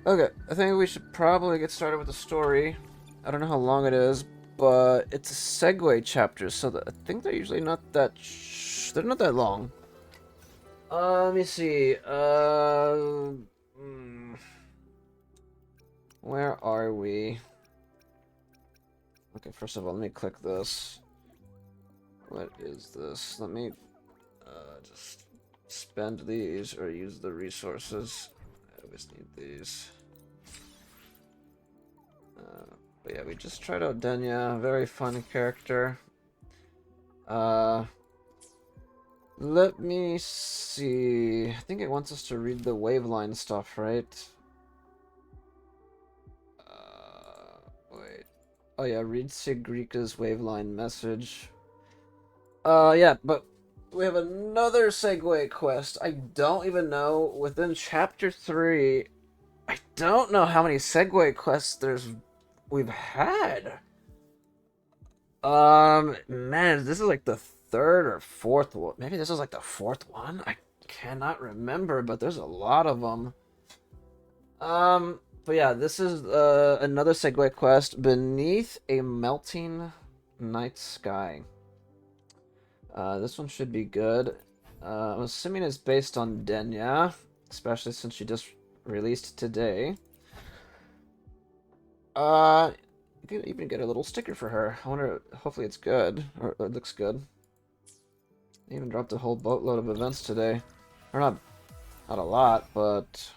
Okay, I think we should probably get started with the story. I don't know how long it is, but it's a segue chapter, so I think they're usually not that. They're not that long. Let me see. Hmm, where are we? Okay, first of all, let me click this. What is this? Let me just spend these or use the resources. I always need these. But yeah, we just tried out Denya, very fun character. Uh, Let me see. I think it wants us to read the waveline stuff, right? Wait. Oh yeah, read Sigrika's waveline message. Yeah, but we have another segue quest. I don't even know. Within chapter 3, I don't know how many segue quests we've had. Man, this is like the third or fourth one. Maybe this is like the fourth one. I cannot remember, but there's a lot of them. But yeah, this is another segue quest beneath a melting night sky. This one should be good. I'm assuming it's based on Denya, especially since she just released today. You can even get a little sticker for her. I wonder, hopefully it's good, or it looks good. They even dropped a whole boatload of events today. Or not a lot, but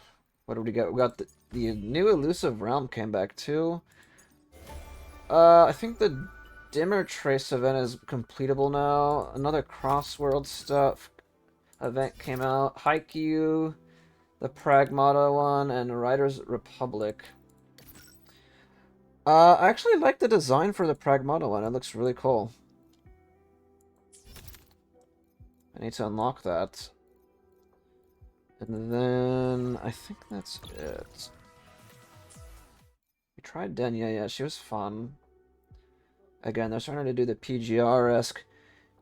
what did we get? We got the new elusive realm came back too. I think the dimmer trace event is completable now. Another crossworld stuff event came out. Haikyuu, the Pragmata one, and Riders Republic. I actually like the design for the Pragmata one. It looks really cool. I need to unlock that. And then I think that's it. We tried Denya, yeah, she was fun. Again, they're starting to do the PGR-esque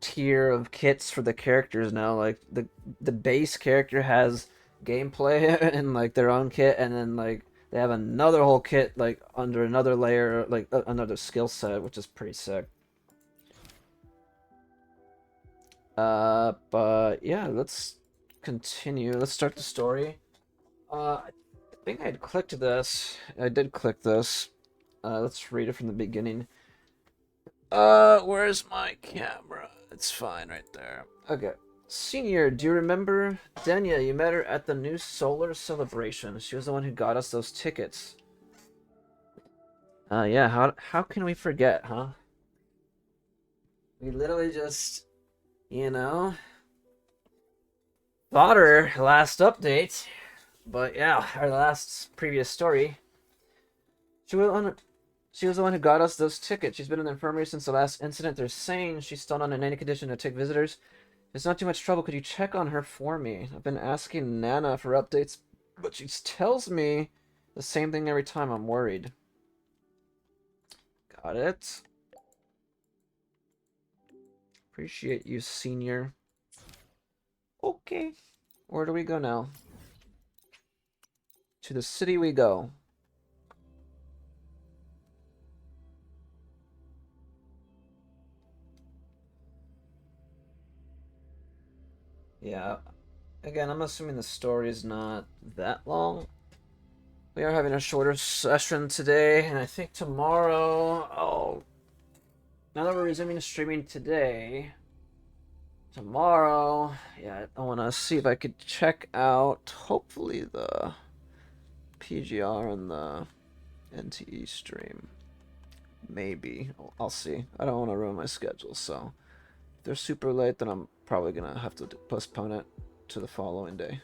tier of kits for the characters now. Like the base character has gameplay and like their own kit, and then like they have another whole kit like under another layer, like another skill set, which is pretty sick. But yeah, let's continue. Let's start the story. I think I had clicked this. I did click this. Let's read it from the beginning. Where's my camera? It's fine right there. Okay. Senior, do you remember Denya? You met her at the new solar celebration. She was the one who got us those tickets. Yeah, how can we forget, huh? We literally just, you know, thought her last update. But yeah, our last previous story. She was on she was the one who got us those tickets. She's been in the infirmary since the last incident. They're saying she's still not in any condition to take visitors. It's not too much trouble. Could you check on her for me? I've been asking Nana for updates, but she tells me the same thing every time. I'm worried. Got it. Appreciate you, senior. Okay. Where do we go now? To the city we go. Yeah. Again, I'm assuming the story is not that long. We are having a shorter session today, and I think tomorrow. Oh, now that we're resuming streaming today, tomorrow, yeah, I want to see if I could check out, hopefully, the PGR and the NTE stream. Maybe. I'll see. I don't want to ruin my schedule, so if they're super late, then I'm probably going to have to postpone it to the following day.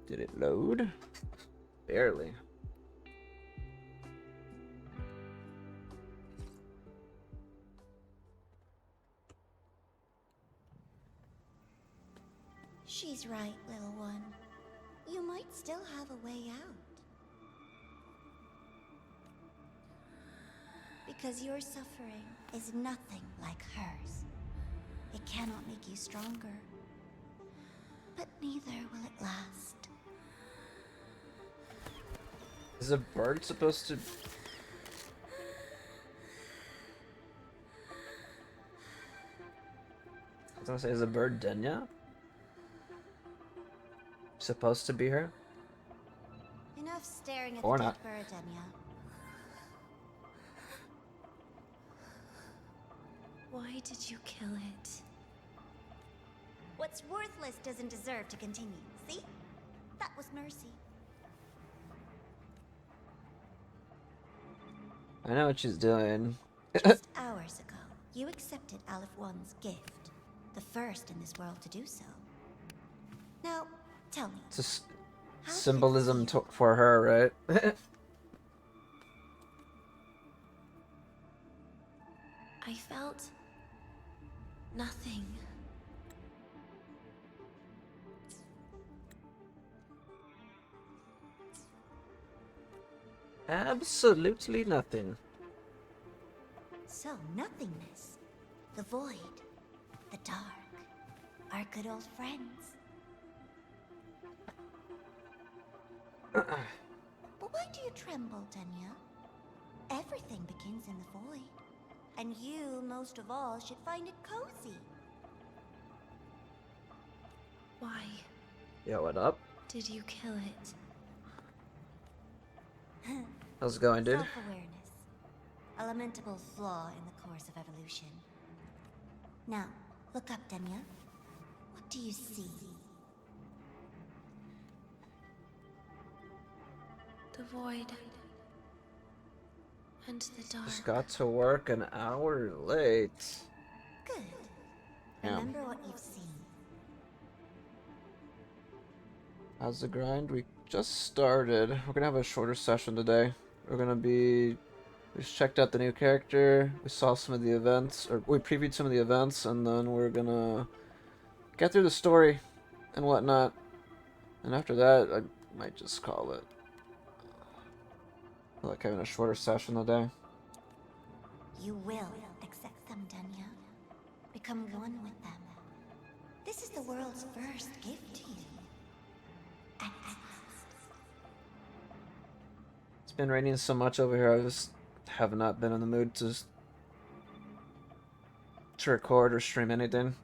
Did it load? Barely. She's right, little one. You might still have a way out. Because your suffering is nothing like hers. It cannot make you stronger. but neither will it last. Is a bird supposed to... I was gonna say, is a bird Denya? Supposed to be her? Enough staring at Or the not. dead bird, Enya. Why did you kill it? What's worthless doesn't deserve to continue. See? That was mercy. I know what she's doing. Just hours ago, you accepted Aleph One's gift. The first in this world to do so. Now, tell me. It's a how did it symbolism feel? for her, right? I felt nothing. Absolutely nothing. So, nothingness. The void. The dark. Our good old friends. But why do you tremble, Denya? Everything begins in the void. And you, most of all, should find it cozy. Why Yo, what up? did you kill it? How's it going, dude? Self-awareness. A lamentable flaw in the course of evolution. Now, look up, Denya. What do you see? The void. And the dark. Just got to work an hour late. Good. Yeah. Remember what you've seen. How's the grind? We just started. We're gonna have a shorter session today. We're gonna be... We just checked out the new character. We saw some of the events, or we previewed some of the events, and then we're gonna get through the story and whatnot. And after that, I might just call it. I like having a shorter session today. You will accept them, Denya. Become one with them. This is the world's first gift to you. At last. It's been raining so much over here, I just have not been in the mood to record or stream anything.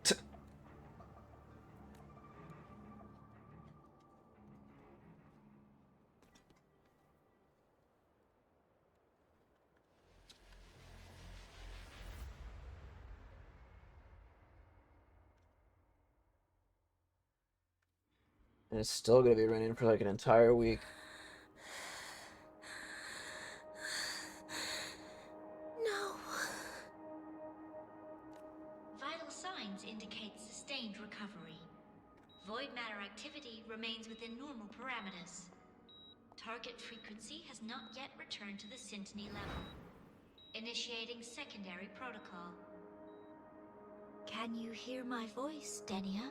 And it's still gonna be raining for like an entire week. No. Vital signs indicate sustained recovery. Void matter activity remains within normal parameters. Target frequency has not yet returned to the Syntony level. Initiating secondary protocol. Can you hear my voice, Denya?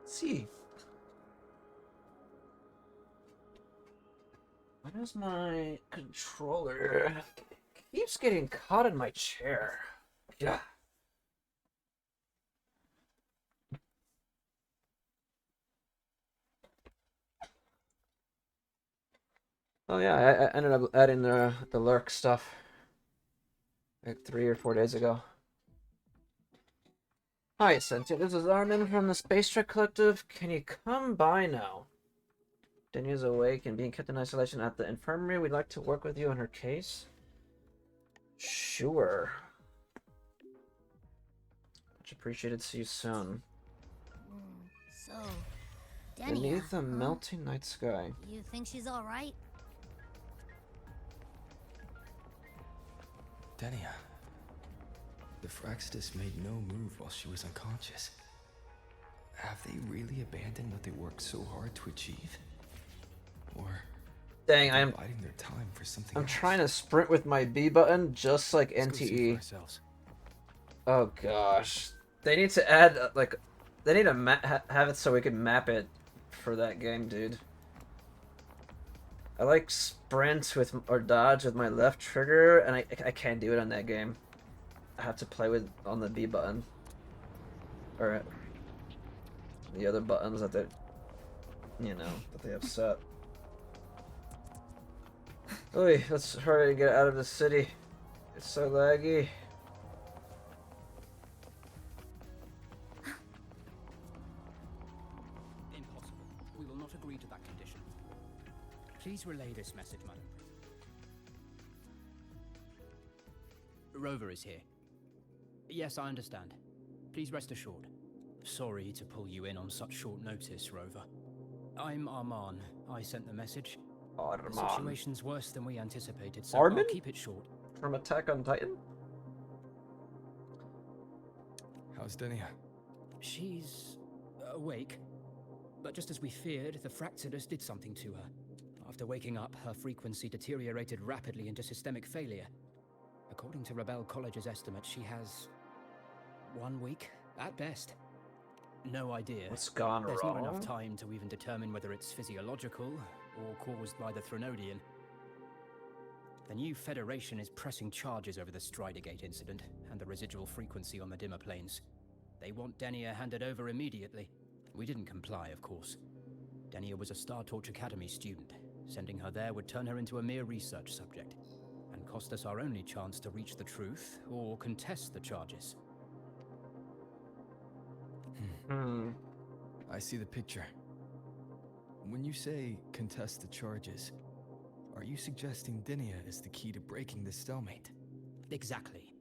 See. Why does my controller keeps getting caught in my chair? Yeah. Oh yeah, I ended up adding the lurk stuff like 3 or 4 days ago. Hi, Cynthia. This is Armin from the Space Trek Collective. Can you come by now? Denya's awake and being kept in isolation at the infirmary. We'd like to work with you on her case. Sure. Much appreciated. See you soon. So, Denya, Beneath the huh? melting night sky. You think she's all right? Denia. The Fraxidus made no move while she was unconscious. Have they really abandoned what they worked so hard to achieve? Or Dang, they're biding their time for something I'm else? trying to sprint with my B button just like Let's go see for NTE. ourselves. Oh gosh. They need to add like they need to have it so we can map it for that game, dude. I like sprint with or dodge with my left trigger, and I can't do it on that game. I have to play with on the B button. or the other buttons that they, that they have set. Oy, let's hurry and get out of the city. It's so laggy. Impossible. We will not agree to that condition. Please relay this message, madam. Rover is here. Yes, I understand. Please rest assured. Sorry to pull you in on such short notice, Rover. I'm Arman. I sent the message. Arman. The situation's worse than we anticipated, so Armin? I'll keep it short. From Attack on Titan? How's Denia? She's awake. But just as we feared, the Fractsidus did something to her. After waking up, her frequency deteriorated rapidly into systemic failure. According to Rebel College's estimate, she has 1 week, at best. No idea. What's gone There's wrong? not enough time to even determine whether it's physiological or caused by the Threnodian. The new Federation is pressing charges over the Stridergate incident and the residual frequency on the dimmer planes. They want Denia handed over immediately. We didn't comply, of course. Denia was a Star Torch Academy student. Sending her there would turn her into a mere research subject and cost us our only chance to reach the truth or contest the charges. I see the picture. When you say contest the charges, are you suggesting Denia is the key to breaking this stalemate? Exactly.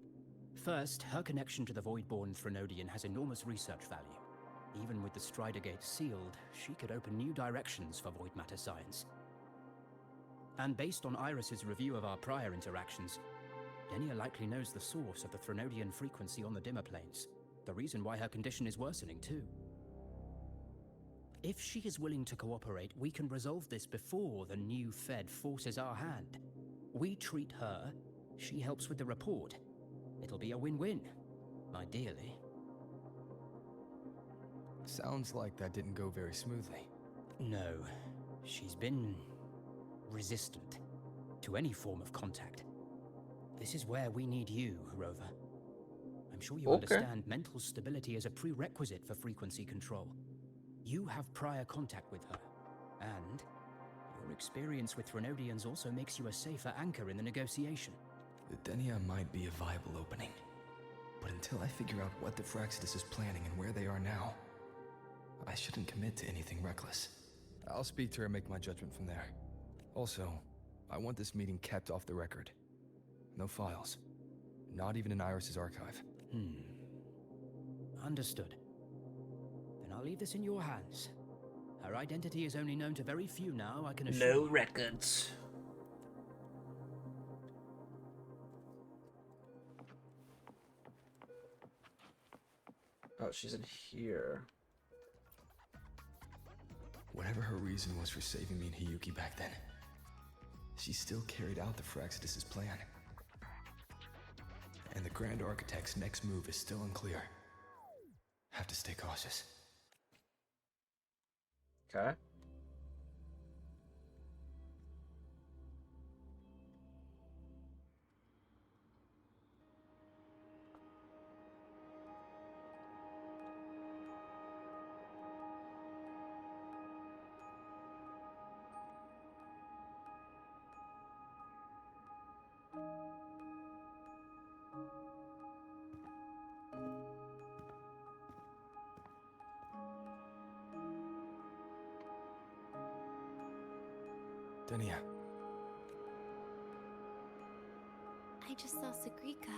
First, her connection to the Voidborn Threnodian has enormous research value. Even with the Stridergate sealed, she could open new directions for void matter science. And based on Iris's review of our prior interactions, Denia likely knows the source of the Threnodian frequency on the dimmer planes. The reason why her condition is worsening, too. If she is willing to cooperate, we can resolve this before the new Fed forces our hand. We treat her, she helps with the report. It'll be a win-win, ideally. Sounds like that didn't go very smoothly. No, she's been resistant to any form of contact. This is where we need you, Rover. I'm sure you understand mental stability is a prerequisite for frequency control. You have prior contact with her, and your experience with Threnodians also makes you a safer anchor in the negotiation. The Denia might be a viable opening, but until I figure out what the Fractsidus is planning and where they are now, I shouldn't commit to anything reckless. I'll speak to her and make my judgment from there. Also, I want this meeting kept off the record. No files. Not even in Iris's archive. Understood. Then I'll leave this in your hands. Her identity is only known to very few now, I can assure you. No records. Oh, she's in here. Whatever her reason was for saving me and Hiyuki back then, she still carried out the Fractsidus' plan. And the Grand Architect's next move is still unclear. Have to stay cautious. Okay. Denia. I just saw Segrika.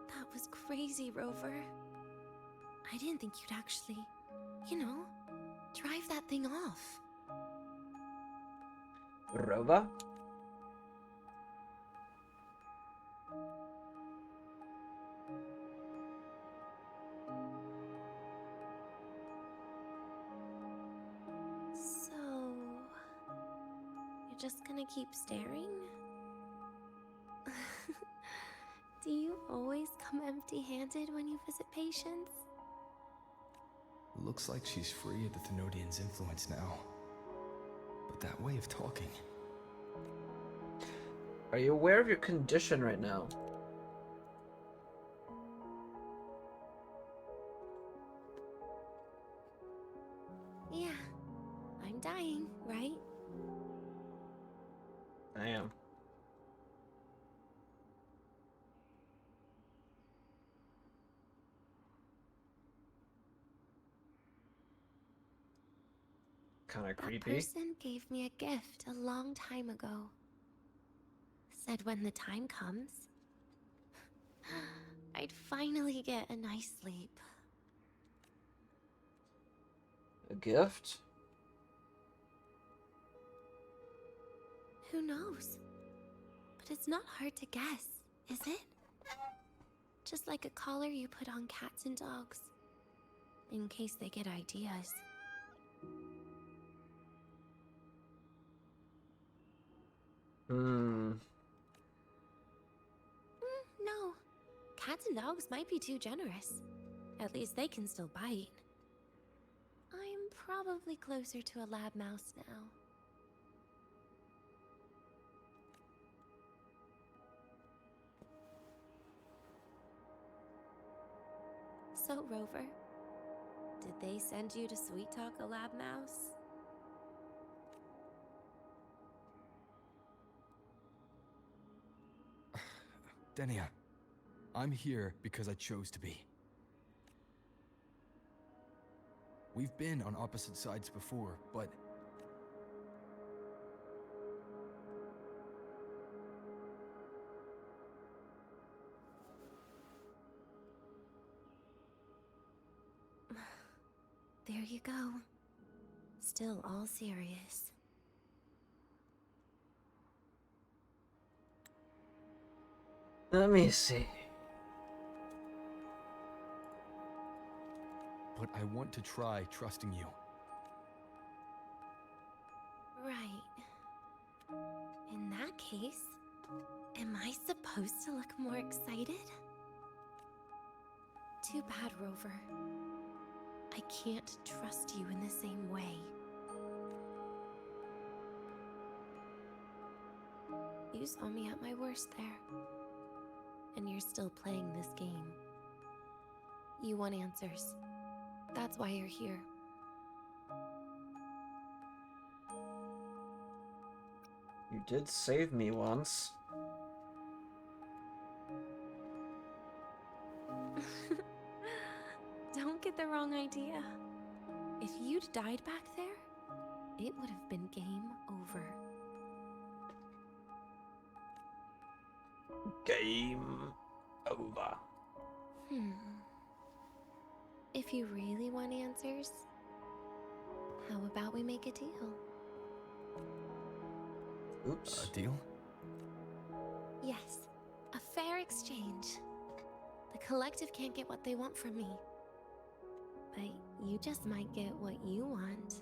That was crazy, Rover. I didn't think you'd actually, drive that thing off. Rova? So, you're just gonna keep staring? Do you always come empty-handed when you visit patients? Looks like she's free of the Thenodian's influence now. But that way of talking... Are you aware of your condition right now? dying, right? I am. Kind of That creepy. person gave me a gift a long time ago. Said when the time comes, I'd finally get a nice sleep. A gift? Who knows? But it's not hard to guess, is it? Just like a collar you put on cats and dogs, in case they get ideas. Hmm. No. Cats and dogs might be too generous. At least they can still bite. I'm probably closer to a lab mouse now. So, Rover, did they send you to sweet talk a lab mouse? Denia, I'm here because I chose to be. We've been on opposite sides before, but There you go. Still all serious. Let me see. but I want to try trusting you. Right. In that case, am I supposed to look more excited? Too bad, Rover. I can't trust you in the same way. You saw me at my worst there. And you're still playing this game. You want answers. That's why you're here. You did save me once. Don't get the wrong idea. If you'd died back there, it would have been game over. Game over. If you really want answers, how about we make a deal? Oops. A deal? Yes, a fair exchange. The collective can't get what they want from me. But you just might get what you want.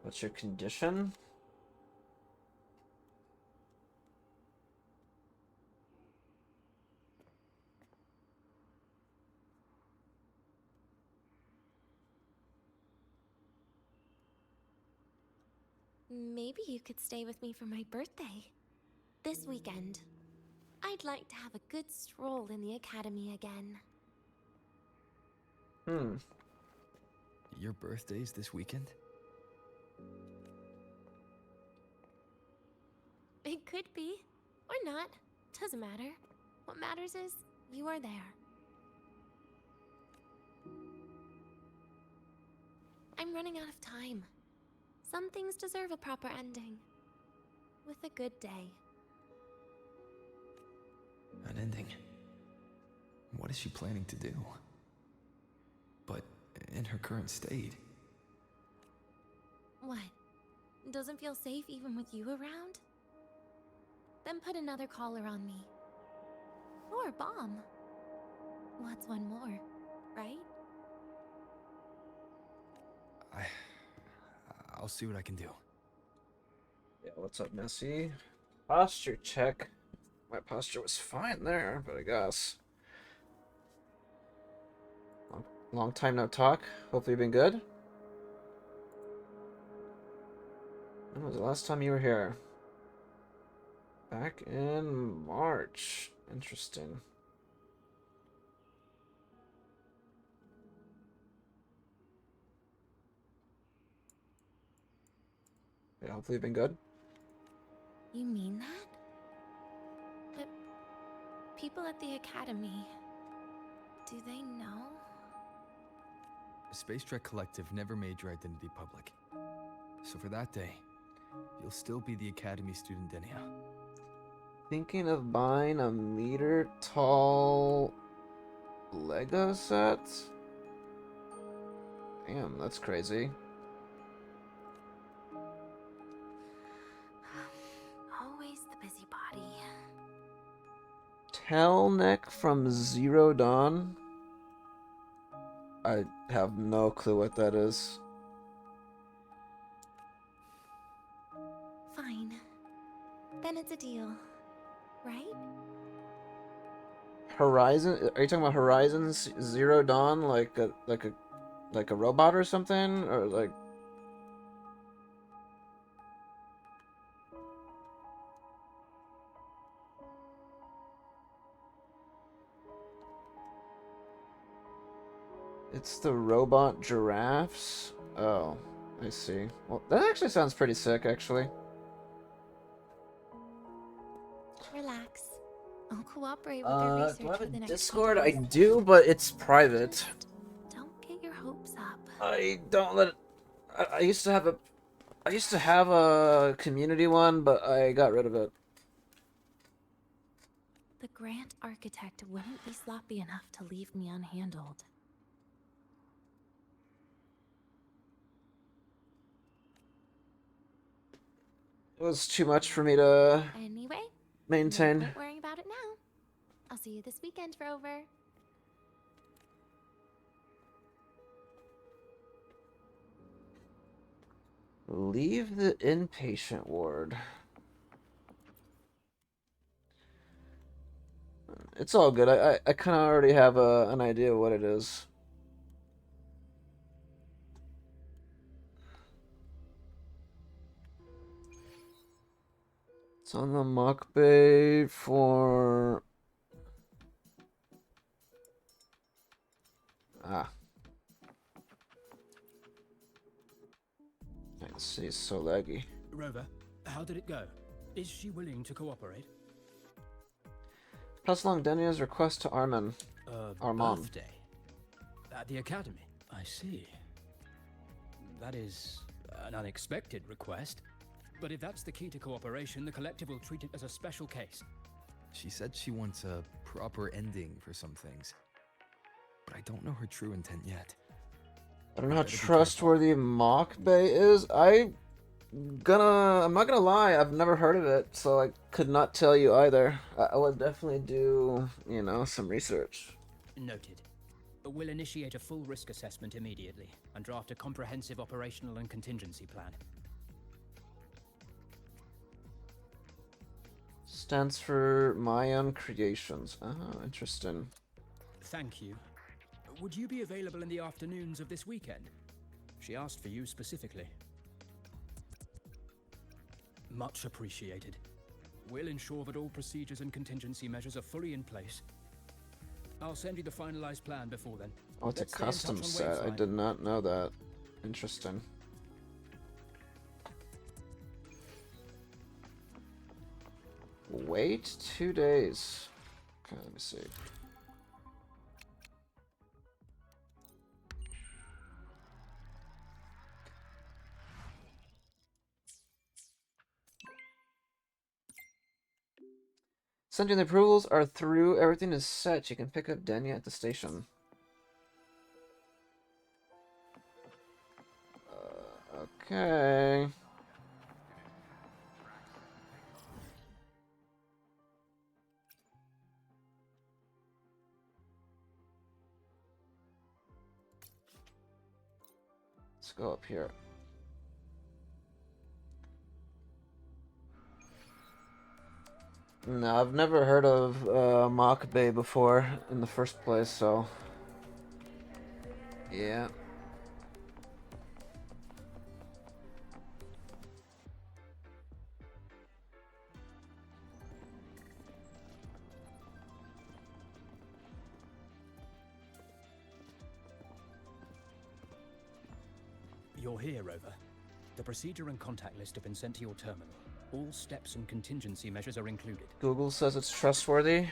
What's your condition? Maybe you could stay with me for my birthday. This weekend. I'd like to have a good stroll in the academy again. Your birthday's this weekend? It could be, or not. Doesn't matter. What matters is you are there. I'm running out of time. Some things deserve a proper ending. With a good day. An ending? What is she planning to do? But in her current state. What? Doesn't feel safe even with you around? Then put another collar on me. Or a bomb. What's one more, right? I'll see what I can do. Yeah, what's up, Messy? Posture check. My posture was fine there, but I guess. Long time no talk. Hopefully you've been good. When was the last time you were here? Back in March. Interesting. Yeah, hopefully you've been good. You mean that? But people at the academy, do they know? The Space Trek Collective never made your identity public. So for that day, you'll still be the Academy student Denia. Thinking of buying a meter tall Lego set? Damn, that's crazy. Always the busybody. Telnek from Zero Dawn? I have no clue what that is. Fine. Then it's a deal, right? Horizon? Are you talking about Horizon Zero Dawn, like a robot or something, or like? It's the robot giraffes. Oh, I see. Well, that actually sounds pretty sick, actually. Relax. I'll cooperate with their research Do I have for a the next few Discord? I days. do, but it's private. Just don't get your hopes up. I don't let it. I used to have a. I used to have a community one, but I got rid of it. The Grant architect wouldn't be sloppy enough to leave me unhandled. It was too much for me to Anyway, maintain. no point worrying about it now. I'll see you this weekend, Rover. Leave the inpatient ward. It's all good. I kind of already have an idea of what it is. It's on the mock bay for... Ah. I can see, it's so laggy. Rover, how did it go? Is she willing to cooperate? Pass along Denia's request to Armin. Armand. Birthday? At the academy? I see. That is an unexpected request. But if that's the key to cooperation, the collective will treat it as a special case. She said she wants a proper ending for some things. But I don't know her true intent yet. I don't know how Better be trustworthy mock bay is. I'm not gonna lie, I've never heard of it, so I could not tell you either. I would definitely do, some research. Noted. We'll initiate a full risk assessment immediately and draft a comprehensive operational and contingency plan. Stands for Mayan Creations. Oh, interesting. Thank you. Would you be available in the afternoons of this weekend? She asked for you specifically. Much appreciated. We'll ensure that all procedures and contingency measures are fully in place. I'll send you the finalized plan before then. Oh, it's a Let's stay in touch custom on set. I Wayfly. did not know that. Interesting. Wait 2 days. Okay, let me see. Sending the approvals are through. Everything is set. You can pick up Denya at the station. Okay. Let's go up here. No, I've never heard of Mock Bay before in the first place, so... Yeah. You're here, Rover. The procedure and contact list have been sent to your terminal. All steps and contingency measures are included. Google says it's trustworthy.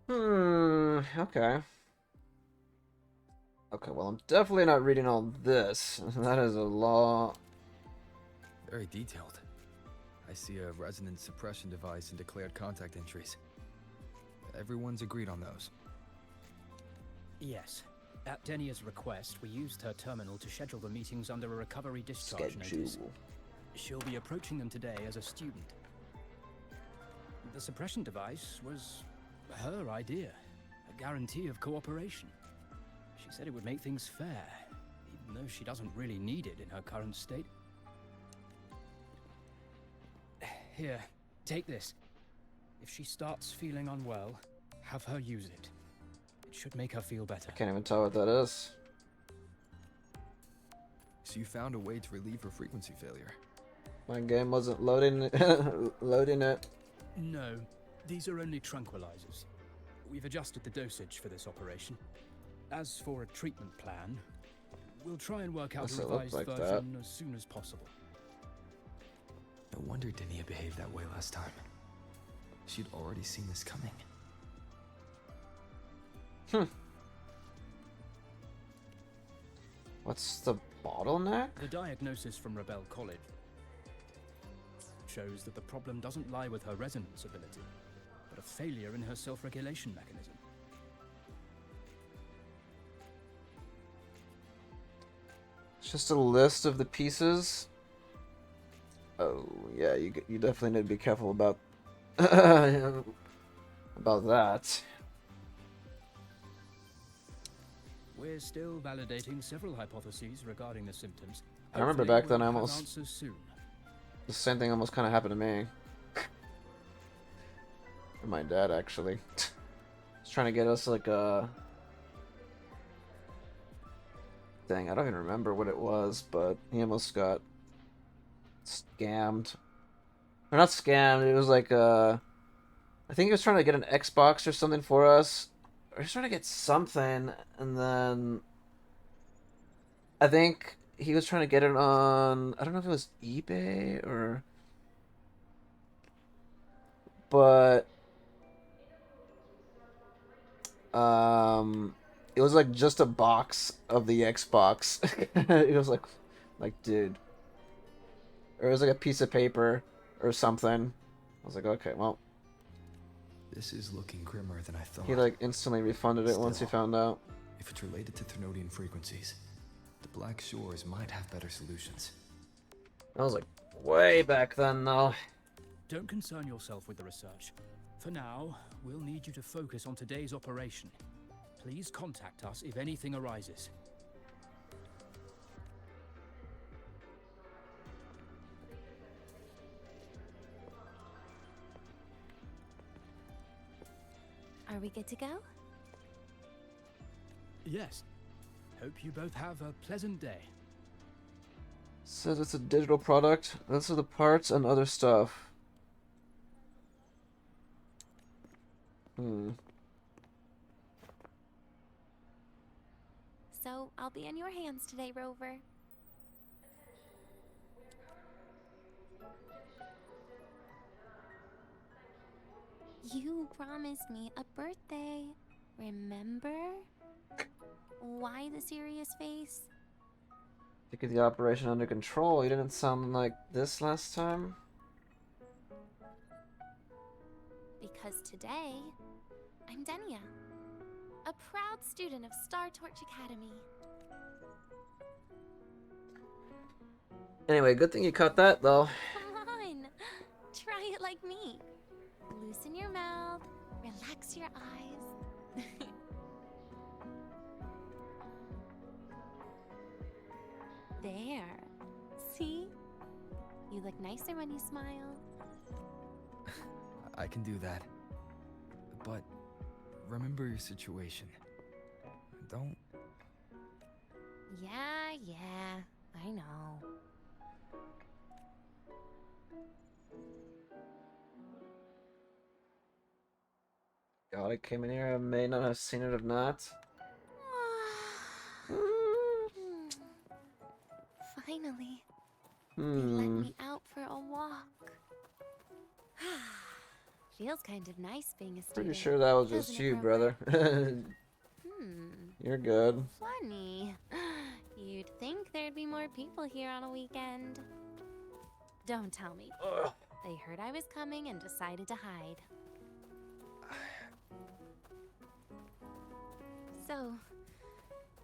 Okay. Okay, well, I'm definitely not reading all this. That is a lot. Very detailed. I see a resonance suppression device and declared contact entries. Everyone's agreed on those. Yes. At Denia's request, we used her terminal to schedule the meetings under a recovery discharge notice. Schedule. She'll be approaching them today as a student. The suppression device was her idea, a guarantee of cooperation. She said it would make things fair, even though she doesn't really need it in her current state. Here, take this. If she starts feeling unwell, have her use it. It should make her feel better. Can't even tell what that is. So you found a way to relieve her frequency failure. My game wasn't loading loading it. No, these are only tranquilizers. We've adjusted the dosage for this operation. As for a treatment plan, we'll try and work out Does a it look revised like version as soon as possible. No wonder Denia behaved that way last time. She'd already seen this coming. What's the bottleneck? The diagnosis from Rebel College shows that the problem doesn't lie with her resonance ability, but a failure in her self-regulation mechanism. It's just a list of the pieces. Oh yeah, you definitely need to be careful about about that. We're still validating several hypotheses regarding the symptoms. I remember Hopefully back then we'll I have almost answers soon. the same thing almost kind of happened to me. And my dad actually. He's trying to get us like a. Dang, I don't even remember what it was, but he almost got scammed. Or not scammed, it was like I think he was trying to get an Xbox or something for us. Or he was trying to get something, and then I think he was trying to get it on, I don't know if it was eBay or, but it was like just a box of the Xbox. It was like dude. Or it was like a piece of paper or something. I was like, okay, well. This is looking grimmer than I thought. He like instantly refunded it once he Still, found out. If it's related to Thermodian frequencies, the Black Shores might have better solutions. I was like, way back then though. Don't concern yourself with the research. For now, we'll need you to focus on today's operation. Please contact us if anything arises. Are we good to go? Yes. Hope you both have a pleasant day. Says it's a digital product. Those are the parts and other stuff. So, I'll be in your hands today, Rover. You promised me a birthday. Remember? Why the serious face? To get the operation under control. You didn't sound like this last time. Because today, I'm Denia, a proud student of Star Torch Academy. Anyway, good thing you caught that though. Come on, try it like me. Loosen your mouth, relax your eyes. There. See? You look nicer when you smile. I can do that. But remember your situation. Don't... Yeah, I know. God, I came in here. I may not have seen it if not. Finally. They let Hmm. me out for a walk. Feels kind of nice being a student. Pretty sure that was doesn't just it, you, Grover? brother. You're good. Funny. You'd think there'd be more people here on a weekend. Don't tell me. Ugh. They heard I was coming and decided to hide. So,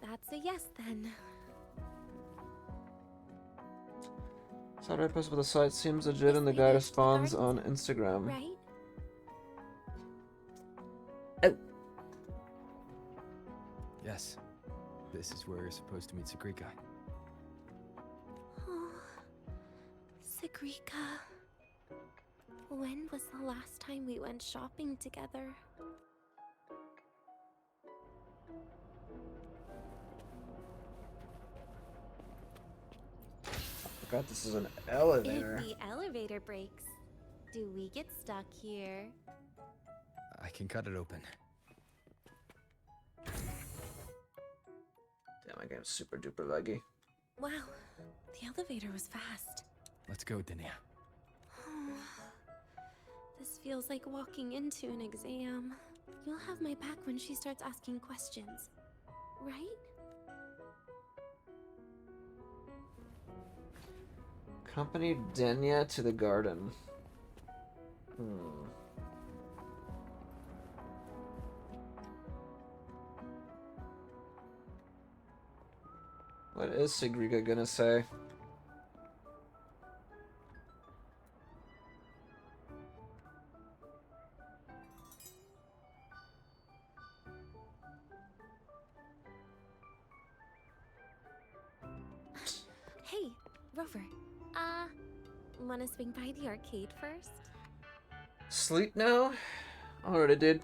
that's a yes then. Saturday post with the site seems legit This and the way guy leads to the responds on garden center, Instagram. Right? Oh. Yes. This is where you're supposed to meet Sagrika. Oh, Sagrika. When was the last time we went shopping together? Forgot this is an elevator. If the elevator breaks, do we get stuck here? I can cut it open. Damn, my game's super duper laggy. Wow, the elevator was fast. Let's go, Dinia. This feels like walking into an exam. You'll have my back when she starts asking questions, right? Accompany Denya to the garden. Hmm. What is Sigrika gonna say? Hey, Rover. Wanna swing by the arcade first? Sleep now? Alrighty, dude.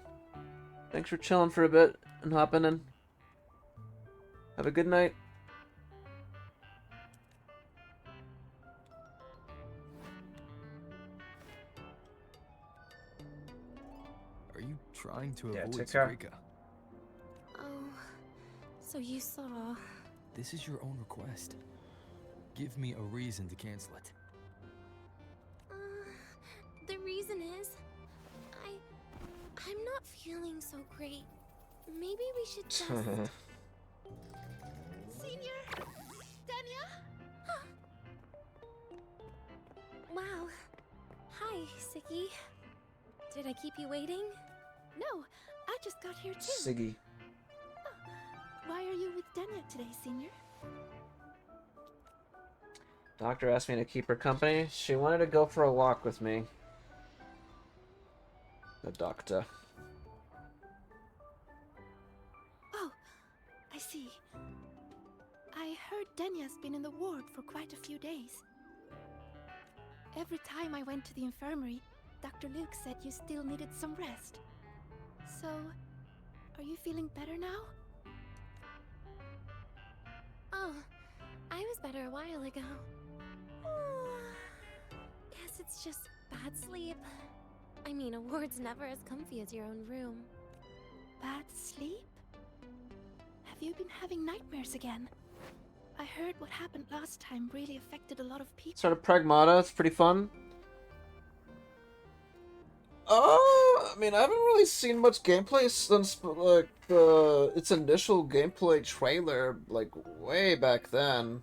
Thanks for chilling for a bit and hopping in. Have a good night. Are you trying to Yeah, avoid take care. Sagrika? Oh, so you saw. This is your own request. Give me a reason to cancel it. The reason is, I'm not feeling so great. Maybe we should just. Senior! Danya! Wow. Hi, Siggy. Did I keep you waiting? No, I just got here too. Siggy. Why are you with Danya today, Senior? Doctor asked me to keep her company. She wanted to go for a walk with me. The doctor. Oh, I see. I heard Danya's been in the ward for quite a few days. Every time I went to the infirmary, Dr. Luke said you still needed some rest. So, are you feeling better now? Oh, I was better a while ago. Guess it's just bad sleep. I mean, a ward's never as comfy as your own room. Bad sleep? Have you been having nightmares again? I heard what happened last time really affected a lot of people. Sort of Pragmata. It's pretty fun. Oh, I mean, I haven't really seen much gameplay since like its initial gameplay trailer, like way back then.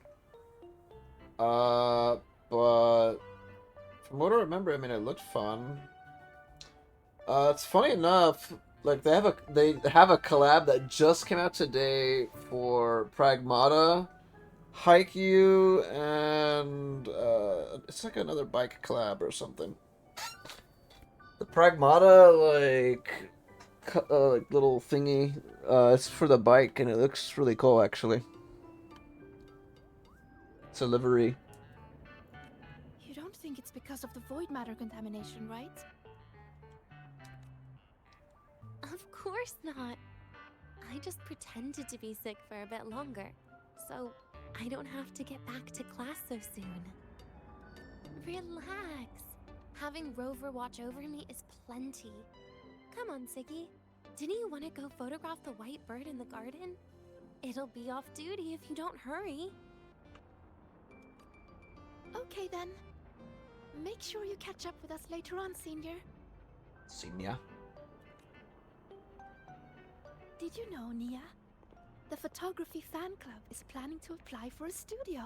But from what I remember, I mean, it looked fun. It's funny enough, like they have a collab that just came out today for Pragmata, Haikyuu, and it's like another bike collab or something. The Pragmata like little thingy, it's for the bike and it looks really cool actually. It's a livery. You don't think it's because of the void matter contamination, right? Of course not. I just pretended to be sick for a bit longer, so I don't have to get back to class so soon. Relax. Having Rover watch over me is plenty. Come on, Siggy. Didn't you want to go photograph the white bird in the garden? It'll be off duty if you don't hurry. Okay then. Make sure you catch up with us later on, Senior. Senior. Did you know, Nia? The photography fan club is planning to apply for a studio.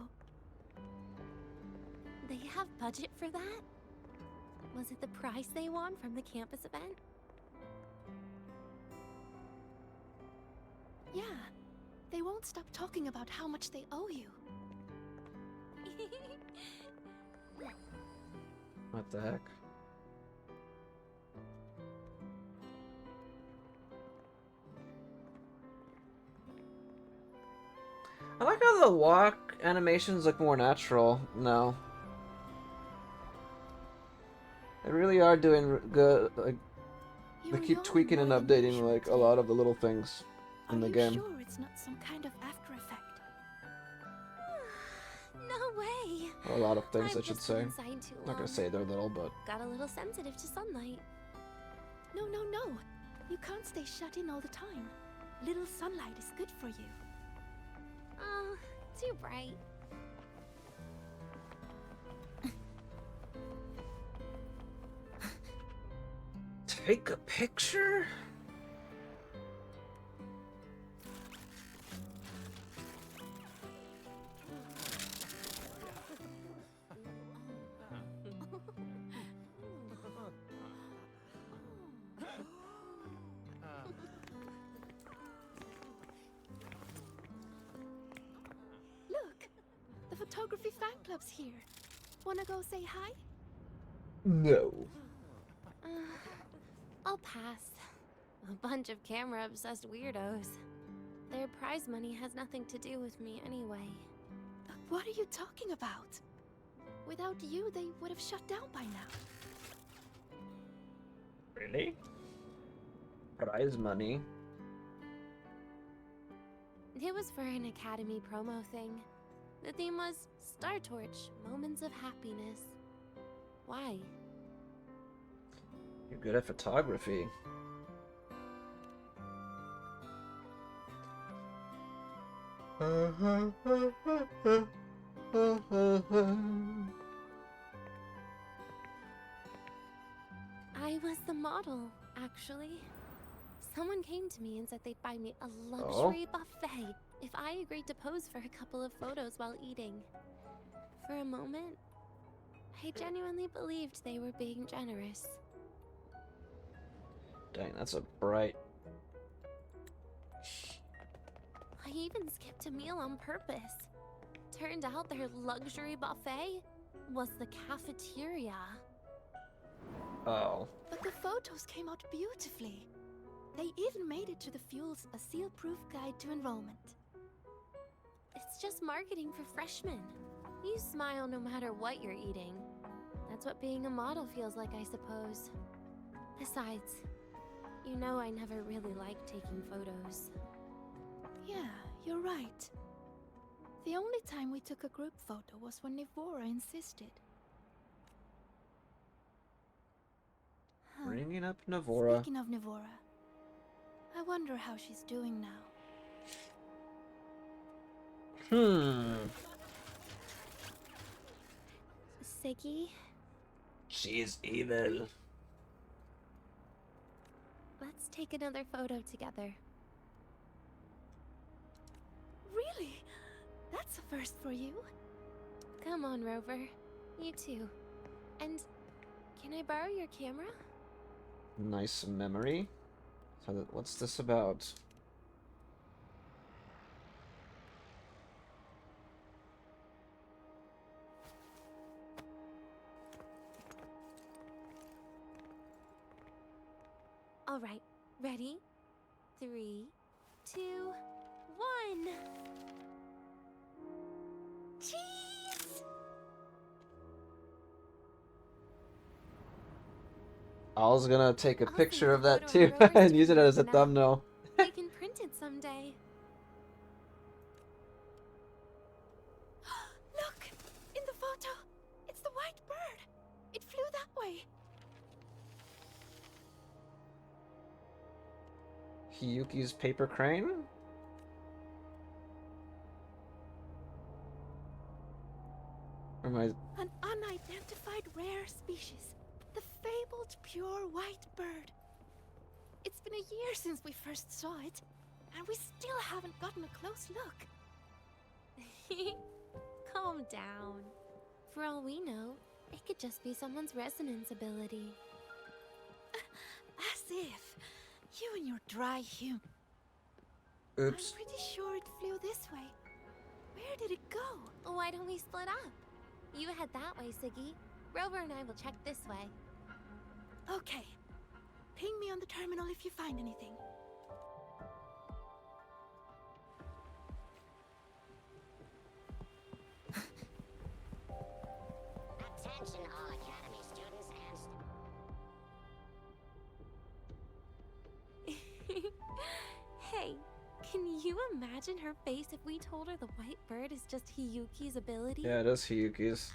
They have budget for that? Was it the prize they won from the campus event? Yeah. They won't stop talking about how much they owe you. What the heck? I like how the walk animations look more natural now. They really are doing good. Like, You they were keep yawning tweaking and more than updating usual like a today. lot of the little things Are in the you game. sure it's not some kind of after effect? No way! Or a lot of things, I've I should just been say. inside too Not gonna long. say they're little, but Got a little sensitive to sunlight. No, no, no. You can't stay shut in all the time. Little sunlight is good for you. Oh, too bright. take a picture. Look! The photography fan club's here. Wanna go say hi? No. I'll pass. A bunch of camera-obsessed weirdos. Their prize money has nothing to do with me anyway. What are you talking about? Without you, they would have shut down by now. Really? Prize money. It was for an Academy promo thing. The theme was Star Torch, Moments of Happiness. Why? You're good at photography. I was the model, actually. Someone came to me and said they'd buy me a luxury buffet if I agreed to pose for a couple of photos while eating. For a moment, I genuinely believed they were being generous. Dang, that's a bright. I even skipped a meal on purpose. Turned out their luxury buffet was the cafeteria. Oh. But the photos came out beautifully. They even made it to the Fuel's A Seal-Proof Guide to Enrollment. It's just marketing for freshmen. You smile no matter what you're eating. That's what being a model feels like, I suppose. Besides, you know I never really liked taking photos. Yeah, you're right. The only time we took a group photo was when Nivora insisted. Huh. Bringing up Navora. Speaking of Nivora, I wonder how she's doing now. Segue, She's evil. let's take another photo together. Really? That's a first for you. Come on, Rover. You too. And can I borrow your camera? Nice memory. So what's this about? All right, ready? 3, 2, 1. Cheese! I was gonna take a I'll picture send of the that photo too on Rover's and use it Twitter as a now. thumbnail. We can print it someday. Look! In the photo! It's the white bird! It flew that way! Hiyuki's paper crane? Or my... An unidentified rare species. The fabled pure white bird. It's been a year since we first saw it, and we still haven't gotten a close look. Calm down. For all we know, it could just be someone's resonance ability. As if. You and your dry humor. Oops. I'm pretty sure it flew this way. Where did it go? Why don't we split up? You head that way, Siggy. Rover and I will check this way. Okay. Ping me on the terminal if you find anything. Attention all Academy students and... Hey, can you imagine her face if we told her the white bird is just Hiyuki's ability? Yeah, it is Hiyuki's.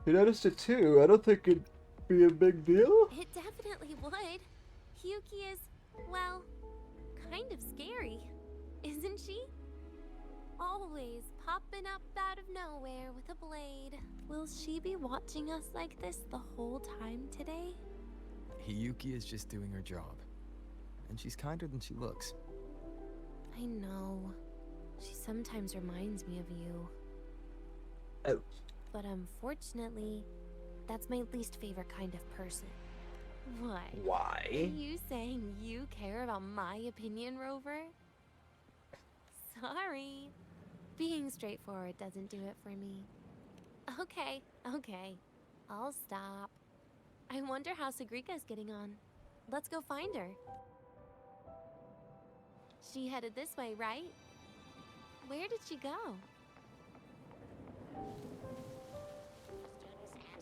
You noticed it too. I don't think it'd be a big deal. It definitely would. Hiyuki is, well, kind of scary, isn't she? Always popping up out of nowhere with a blade. Will she be watching us like this the whole time today? Hiyuki is just doing her job. And she's kinder than she looks. I know. She sometimes reminds me of you. Oh. But unfortunately, that's my least favorite kind of person. What? Why? Are you saying you care about my opinion, Rover? Sorry. Being straightforward doesn't do it for me. Okay. I'll stop. I wonder how Sagrika's getting on. Let's go find her. She headed this way, right? Where did she go?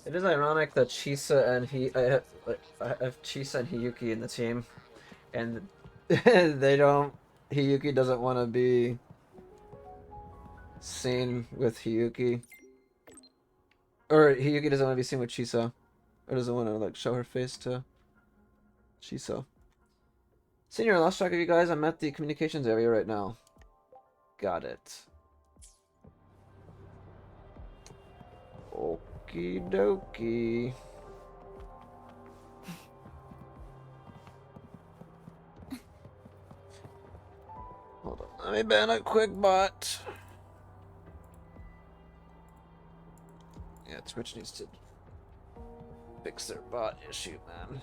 It is ironic that Chisa and I have Chisa and Hiyuki in the team, and they don't. Hiyuki doesn't want to be seen with Hiyuki, or Hiyuki doesn't want to be seen with Chisa, or doesn't want to like show her face to Chisa. Senior, I lost track of you guys. I'm at the communications area right now. Got it. Okie dokie. Hold on, let me ban a quick bot. Yeah, Twitch needs to fix their bot issue, man.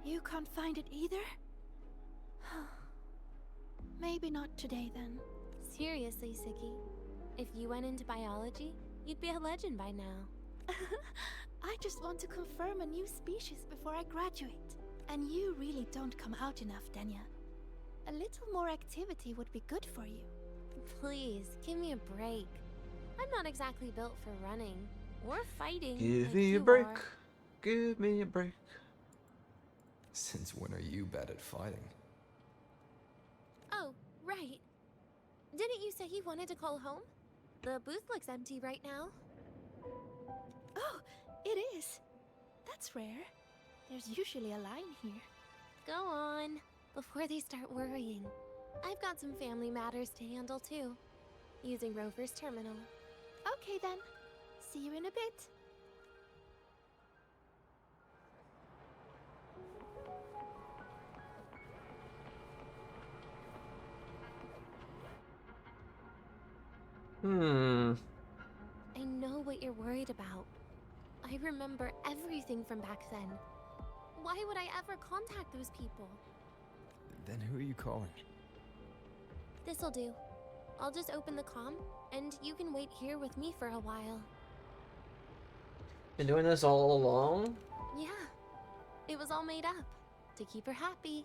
You can't find it either? Maybe not today then. Seriously, Siggy. If you went into biology, you'd be a legend by now. I just want to confirm a new species before I graduate. And you really don't come out enough, Denya. A little more activity would be good for you. Please, give me a break. I'm not exactly built for running or fighting. Give like me a you break. are. Give me a break. Since when are you bad at fighting? Oh, right. Didn't you say you wanted to call home? The booth looks empty right now. Oh, it is. That's rare. There's usually a line here. Go on, before they start worrying. I've got some family matters to handle too, using Rover's terminal. Okay then. See you in a bit. I know what you're worried about. I remember everything from back then. Why would I ever contact those people? Then who are you calling? This'll do. I'll just open the comm, and you can wait here with me for a while. Been doing this all along? Yeah, it was all made up, to keep her happy.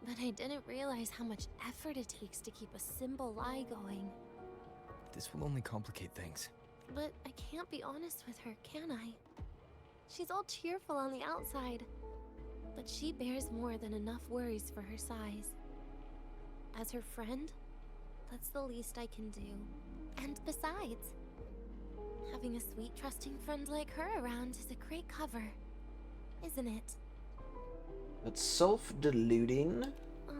But I didn't realize how much effort it takes to keep a simple lie going. This will only complicate things. But I can't be honest with her, can I? She's all cheerful on the outside, but she bears more than enough worries for her size. As her friend, that's the least I can do. And besides, having a sweet, trusting friend like her around is a great cover. isn't it? It's self-deluding. Oh,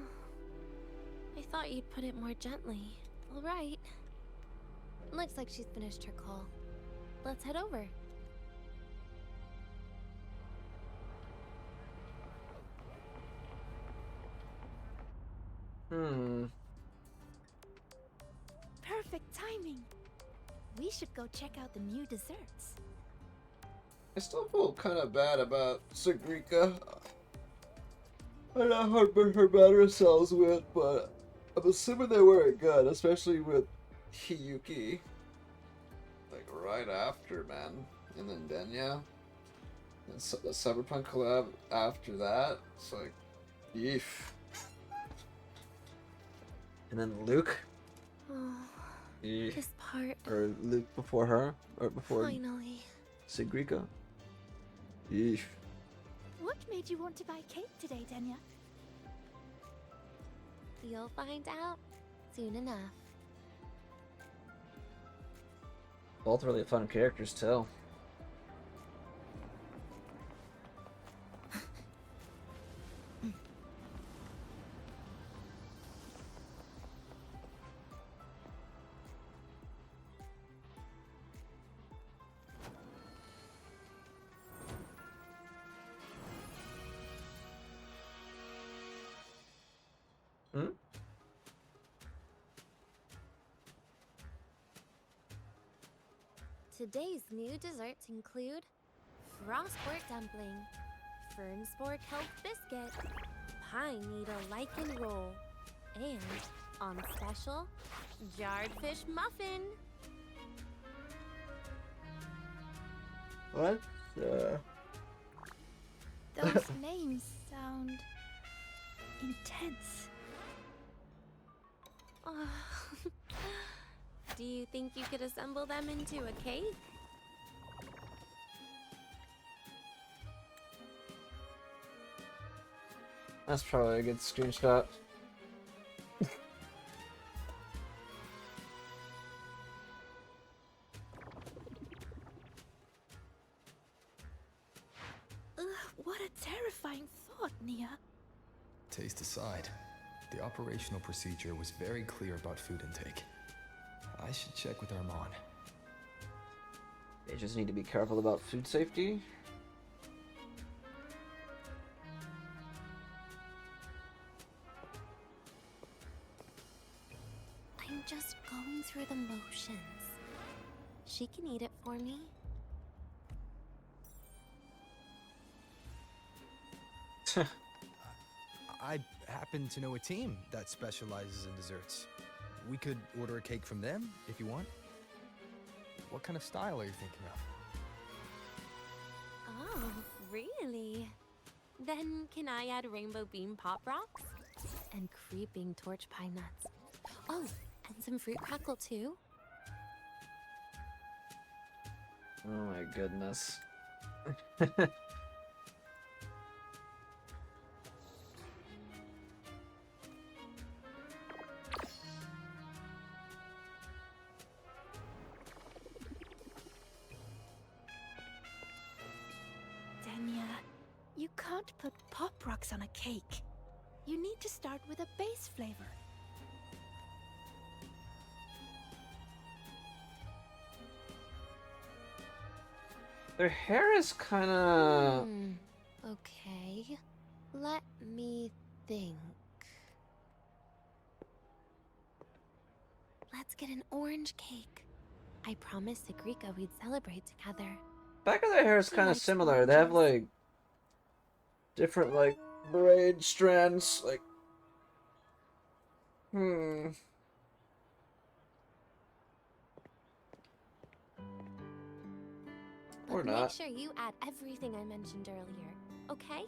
I thought you'd put it more gently. All right. Looks like she's finished her call. Let's head over. Perfect timing. We should go check out the new desserts. I still feel kind of bad about Sagrika. I don't know how her battery cells went, but I'm assuming they weren't good, especially with Hiyuki. Like, right after, man. And then Denya. And the Cyberpunk collab after that. It's like, yeesh. And then Luke. Oh, Yeesh. this part. Or Luke before her. Or before Finally. Sagrika. Yeesh. What made you want to buy cake today, Denya? You'll find out soon enough. Both really fun characters, too. Today's new desserts include Frostport Dumpling, Fernspore Kelp Biscuit, Pine Needle Lichen Roll, and, on special, Jarred Fish Muffin. What? Those names sound intense. Oh. Do you think you could assemble them into a cake? That's probably a good screenshot. What a terrifying thought, Nia. Taste aside, the operational procedure was very clear about food intake. I should check with Armand. They just need to be careful about food safety. I'm just going through the motions. She can eat it for me. I happen to know a team that specializes in desserts. We could order a cake from them if you want. What kind of style are you thinking of? Oh, really? Then can I add rainbow bean pop rocks? And creeping torch pine nuts. Oh, and some fruit crackle too? Oh my goodness. Denya, you can't put pop rocks on a cake. You need to start with a base flavor. Their hair is kind of... Okay. Let me think. Let's get an orange cake. I promised Sagrika we'd celebrate together. Back of their hair is She kind of likes similar. They have oranges. like different like braid strands. Like, But Or make not. sure you add everything I mentioned earlier, okay?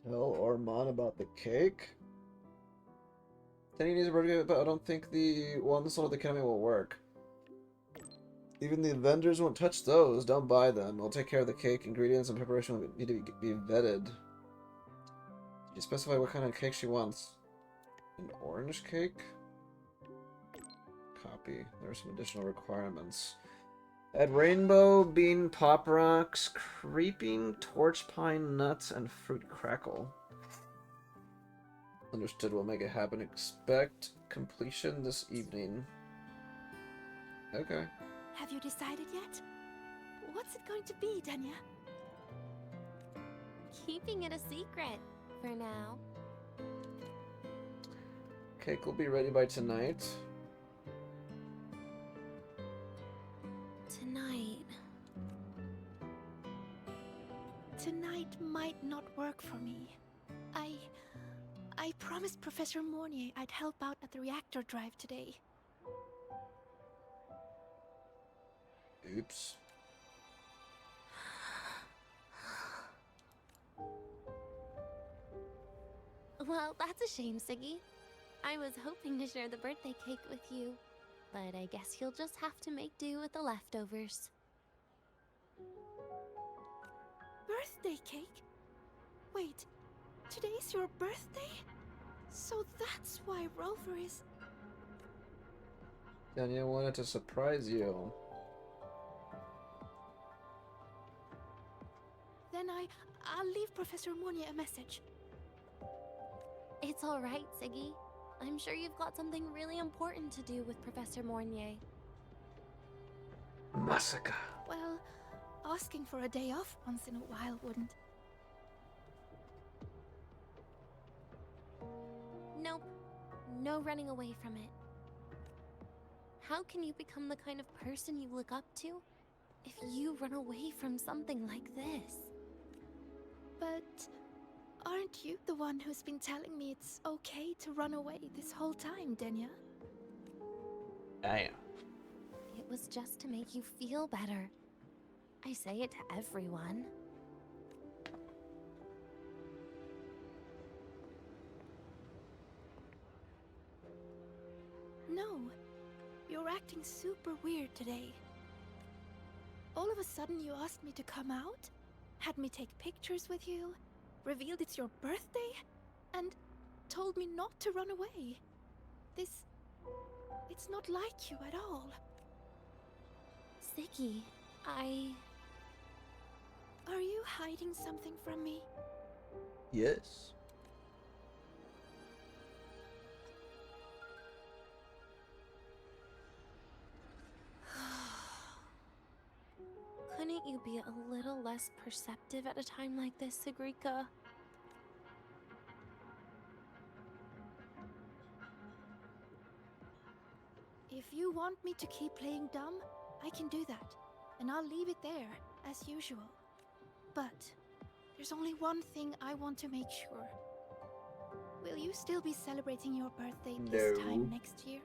Tell Armand about the cake. Tenny needs a birthday, but I don't think the ones on the academy will work. Even the vendors won't touch those. Don't buy them. We'll take care of the cake. Ingredients and preparation will need to be vetted. She specify what kind of cake she wants. An orange cake? Copy. There are some additional requirements. Add rainbow, bean pop rocks, creeping torch pine nuts, and fruit crackle. Understood, we'll make it happen. Expect completion this evening. Okay. Have you decided yet? What's it going to be, Danya? Keeping it a secret for now. Cake will be ready by tonight. Tonight. Tonight might not work for me. I promised Professor Mornier I'd help out at the reactor drive today. Oops. Well, that's a shame, Siggy. I was hoping to share the birthday cake with you, but I guess you'll just have to make do with the leftovers. Birthday cake? Wait, today's your birthday? So that's why Rover is... Danielle wanted to surprise you. Then I'll leave Professor Mornier a message. It's alright, Siggy. I'm sure you've got something really important to do with Professor Mornier. Massacre. Well, asking for a day off once in a while wouldn't. Nope. No running away from it. How can you become the kind of person you look up to if you run away from something like this? But aren't you the one who's been telling me it's okay to run away this whole time, Denya? Damn. It was just to make you feel better. I say it to everyone. No, you're acting super weird today. All of a sudden you asked me to come out, had me take pictures with you, revealed it's your birthday, and told me not to run away. It's not like you at all. Siggy, Are you hiding something from me? Yes. Couldn't you be a little less perceptive at a time like this, Sigrika? If you want me to keep playing dumb, I can do that, and I'll leave it there, as usual. But there's only one thing I want to make sure. Will you still be celebrating your birthday this time next year?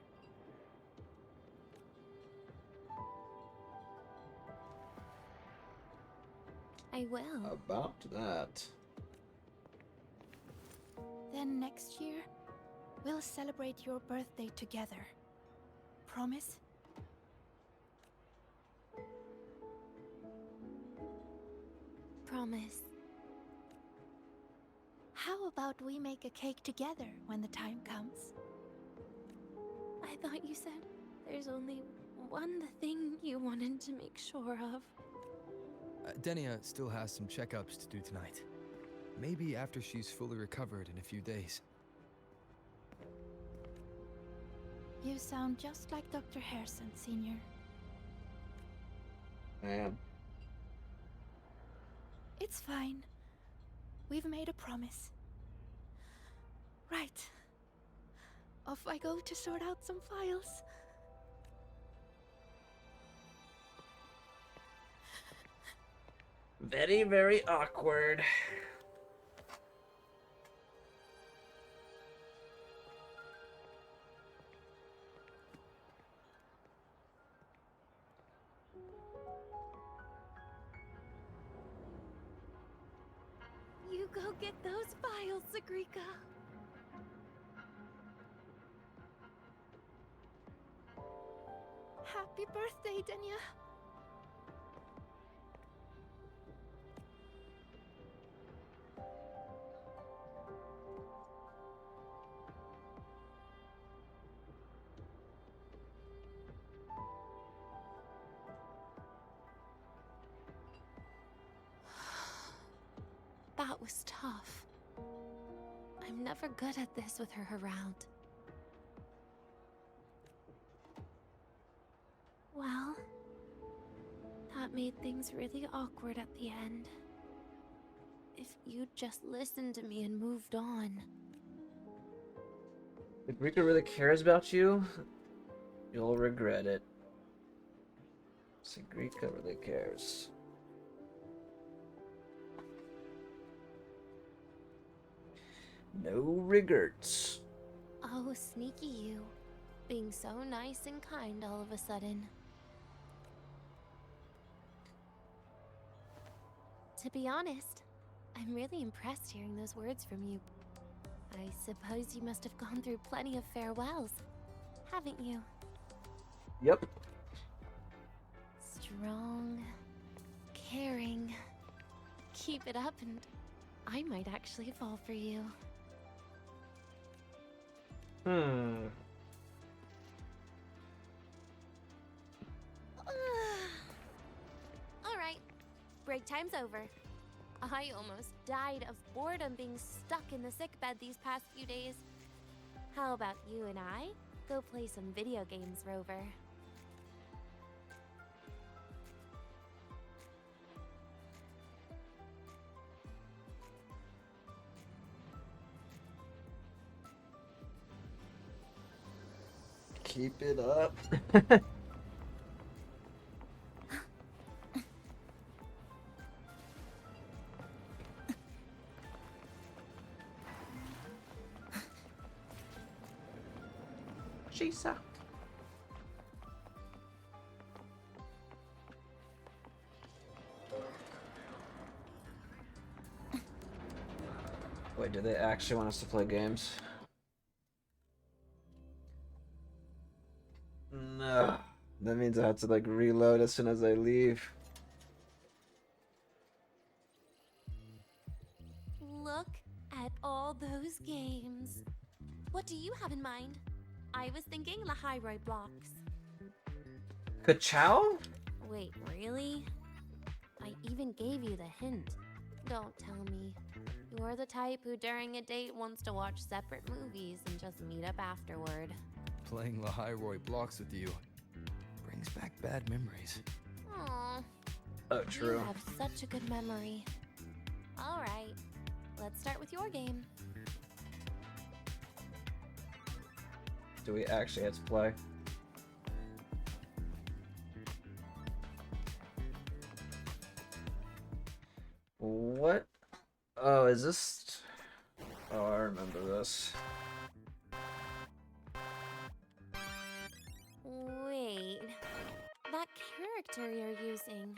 I will. About that. Then next year, we'll celebrate your birthday together. Promise? Promise. How about we make a cake together when the time comes? I thought you said there's only one thing you wanted to make sure of. Denia still has some checkups to do tonight. Maybe after she's fully recovered in a few days. You sound just like Dr. Harrison, Senior. I am. It's fine. We've made a promise. Right. Off I go to sort out some files. Very, very awkward. You go get those files, Sigrika. Happy birthday, Denia. That was tough. I'm never good at this with her around. Well, that made things really awkward at the end. If you'd just listened to me and moved on. If Rika really cares about you, you'll regret it. Rika really cares. No regrets. Oh, sneaky you. Being so nice and kind all of a sudden. To be honest, I'm really impressed hearing those words from you. I suppose you must have gone through plenty of farewells, haven't you? Yep. Strong, caring. Keep it up and I might actually fall for you. Alright, break time's over. I almost died of boredom being stuck in the sickbed these past few days. How about you and I go play some video games, Rover? Keep it up. She sucked. Wait, do they actually want us to play games? No. That means I have to like reload as soon as I leave. Look at all those games. What do you have in mind? I was thinking Lahiroi blocks. Ka-chow? Wait, really? I even gave you the hint. Don't tell me. You're the type who during a date wants to watch separate movies and just meet up afterward. Playing Lahiroi blocks with you brings back bad memories. Aww. Oh, true. You have such a good memory. Alright, let's start with your game. Do we actually have to play? What? Oh, is this... Oh, I remember this. Wait, that character you're using,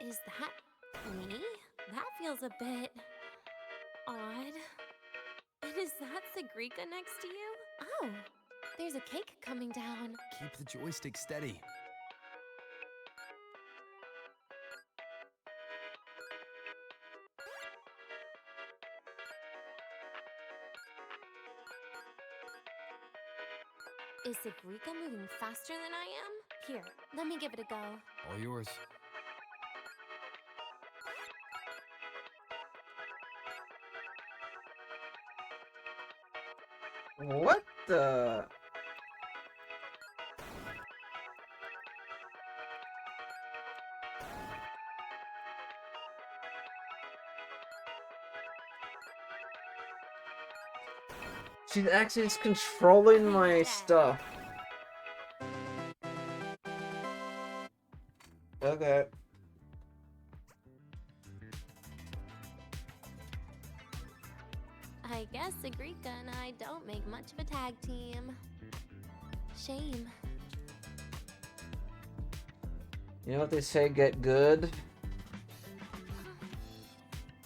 is that me? That feels a bit odd. And is that Segrika next to you? Oh, there's a cake coming down. Keep the joystick steady. Is Segrika moving faster than I am? Here, let me give it a go. All yours. What the... She's actually just controlling my stuff. Okay. I guess Segrika and I don't make much of a tag team. Shame. You know what they say, get good?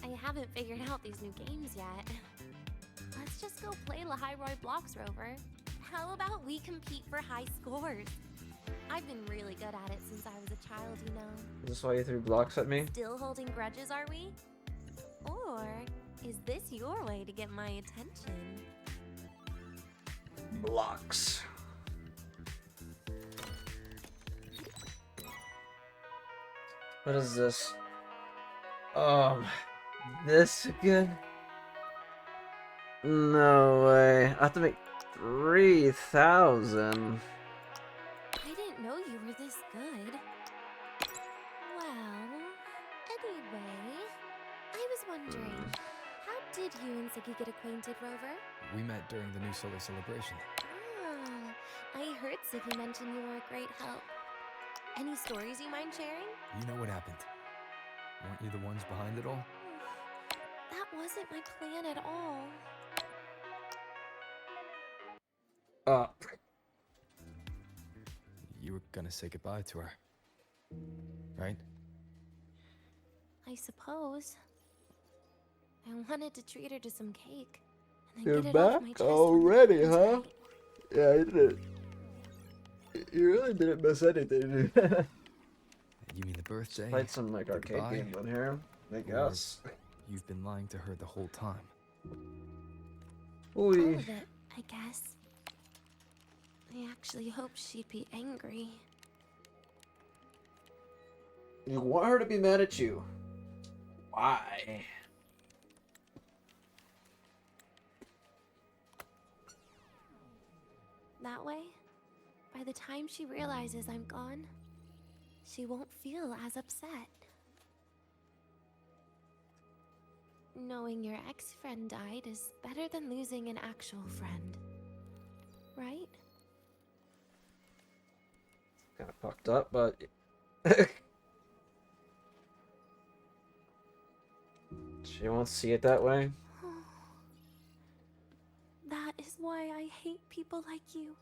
I haven't figured out these new games yet. Let's just go play Lahiroi blocks, Rover. How about we compete for high scores? I've been really good at it since I was a child, you know. Is this why you threw blocks at me? Still holding grudges, are we? Or is this your way to get my attention? Blocks. What is this? this again? No way. I have to make 3,000. I didn't know you were this good. Well, anyway, I was wondering, how did you and Segue get acquainted, Rover? We met during the New Solar celebration. Ah, I heard Segue mention you were a great help. Any stories you mind sharing? You know what happened. Weren't you the ones behind it all? That wasn't my plan at all. You were gonna say goodbye to her, right? I suppose. I wanted to treat her to some cake. And then You're get it off my back chest when the already, day was huh? right. Yeah, you didn't. You really didn't miss anything. You mean the birthday? Played some like the arcade goodbye? games on here, I Or guess. You've been lying to her the whole time. All Ooh. of it, I guess. I actually hoped she'd be angry. You want her to be mad at you. Why? That way, by the time she realizes I'm gone, she won't feel as upset. Knowing your ex-friend died is better than losing an actual friend. Right? Kind of fucked up, but she won't see it that way. That is why I hate people like you,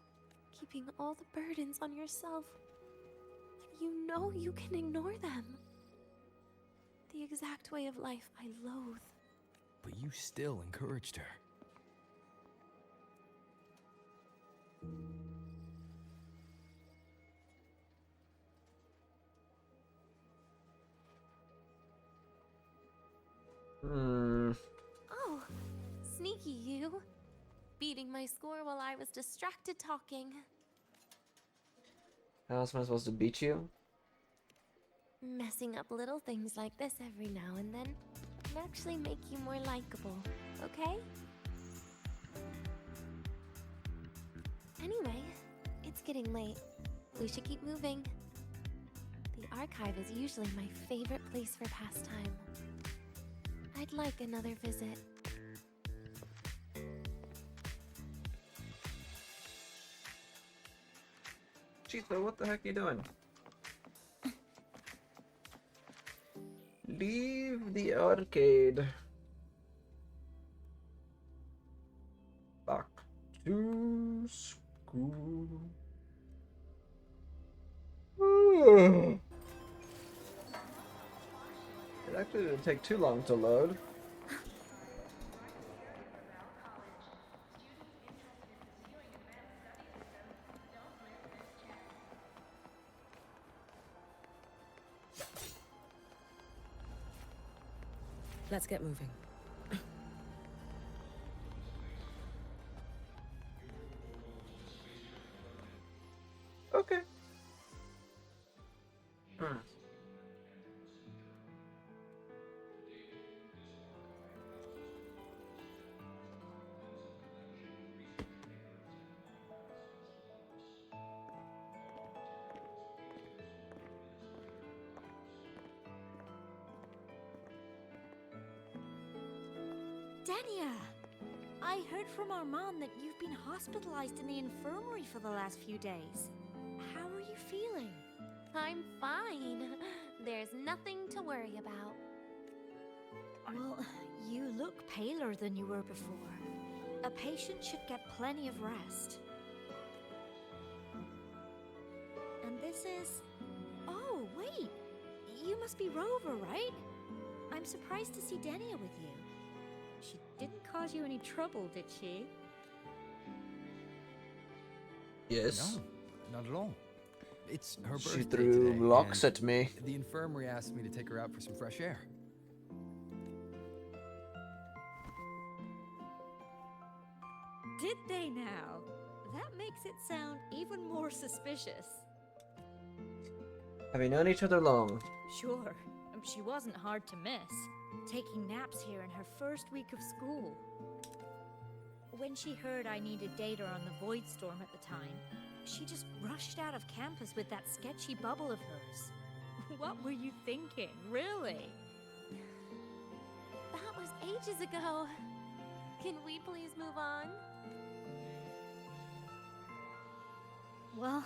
keeping all the burdens on yourself. When you know you can ignore them. The exact way of life I loathe. But you still encouraged her. Oh, sneaky you. Beating my score while I was distracted talking. How else am I supposed to beat you? Messing up little things like this every now and then can actually make you more likable, okay? Anyway, it's getting late. We should keep moving. The archive is usually my favorite place for pastime. I'd like another visit. Chico, what the heck are you doing? Leave the arcade. Back to school. It actually didn't take too long to load. Let's get moving. Okay. Dania! I heard from our mom that you've been hospitalized in the infirmary for the last few days. How are you feeling? I'm fine. There's nothing to worry about. Well, you look paler than you were before. A patient should get plenty of rest. And this is... Oh, wait! You must be Rover, right? I'm surprised to see Dania with you. She didn't cause you any trouble, did she? Yes. No, not at all. It's her birthday She threw today, blocks and at me. the infirmary asked me to take her out for some fresh air. Did they now? That makes it sound even more suspicious. Have we known each other long? Sure. She wasn't hard to miss, taking naps here in her first week of school. When she heard I needed data on the Void Storm at the time, she just rushed out of campus with that sketchy bubble of hers. What were you thinking, really? That was ages ago. Can we please move on? Well,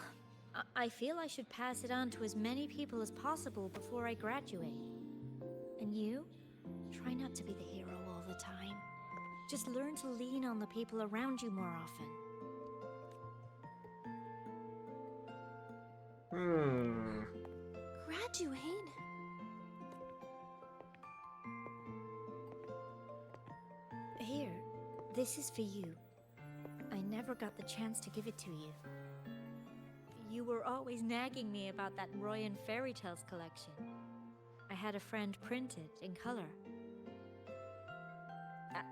I feel I should pass it on to as many people as possible before I graduate. And you? Try not to be the hero all the time. Just learn to lean on the people around you more often. Graduate? Here, this is for you. I never got the chance to give it to you. You were always nagging me about that Roy and Fairy Tales collection. I had a friend print it in color.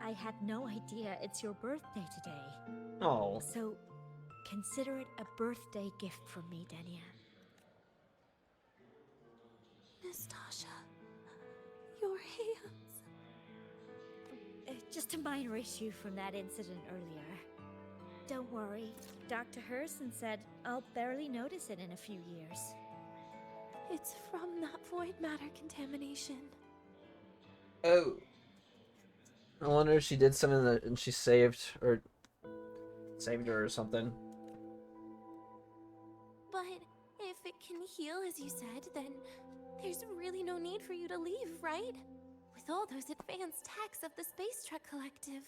I had no idea it's your birthday today. Oh. So, consider it a birthday gift from me, Denia. Nastasha, your hands. Just a minor issue from that incident earlier. Don't worry. Dr. Herson said I'll barely notice it in a few years. It's from that void matter contamination. Oh. I wonder if she did something that and she saved her or something. But if it can heal, as you said, then there's really no need for you to leave, right? With all those advanced techs of the Space Trek Collective.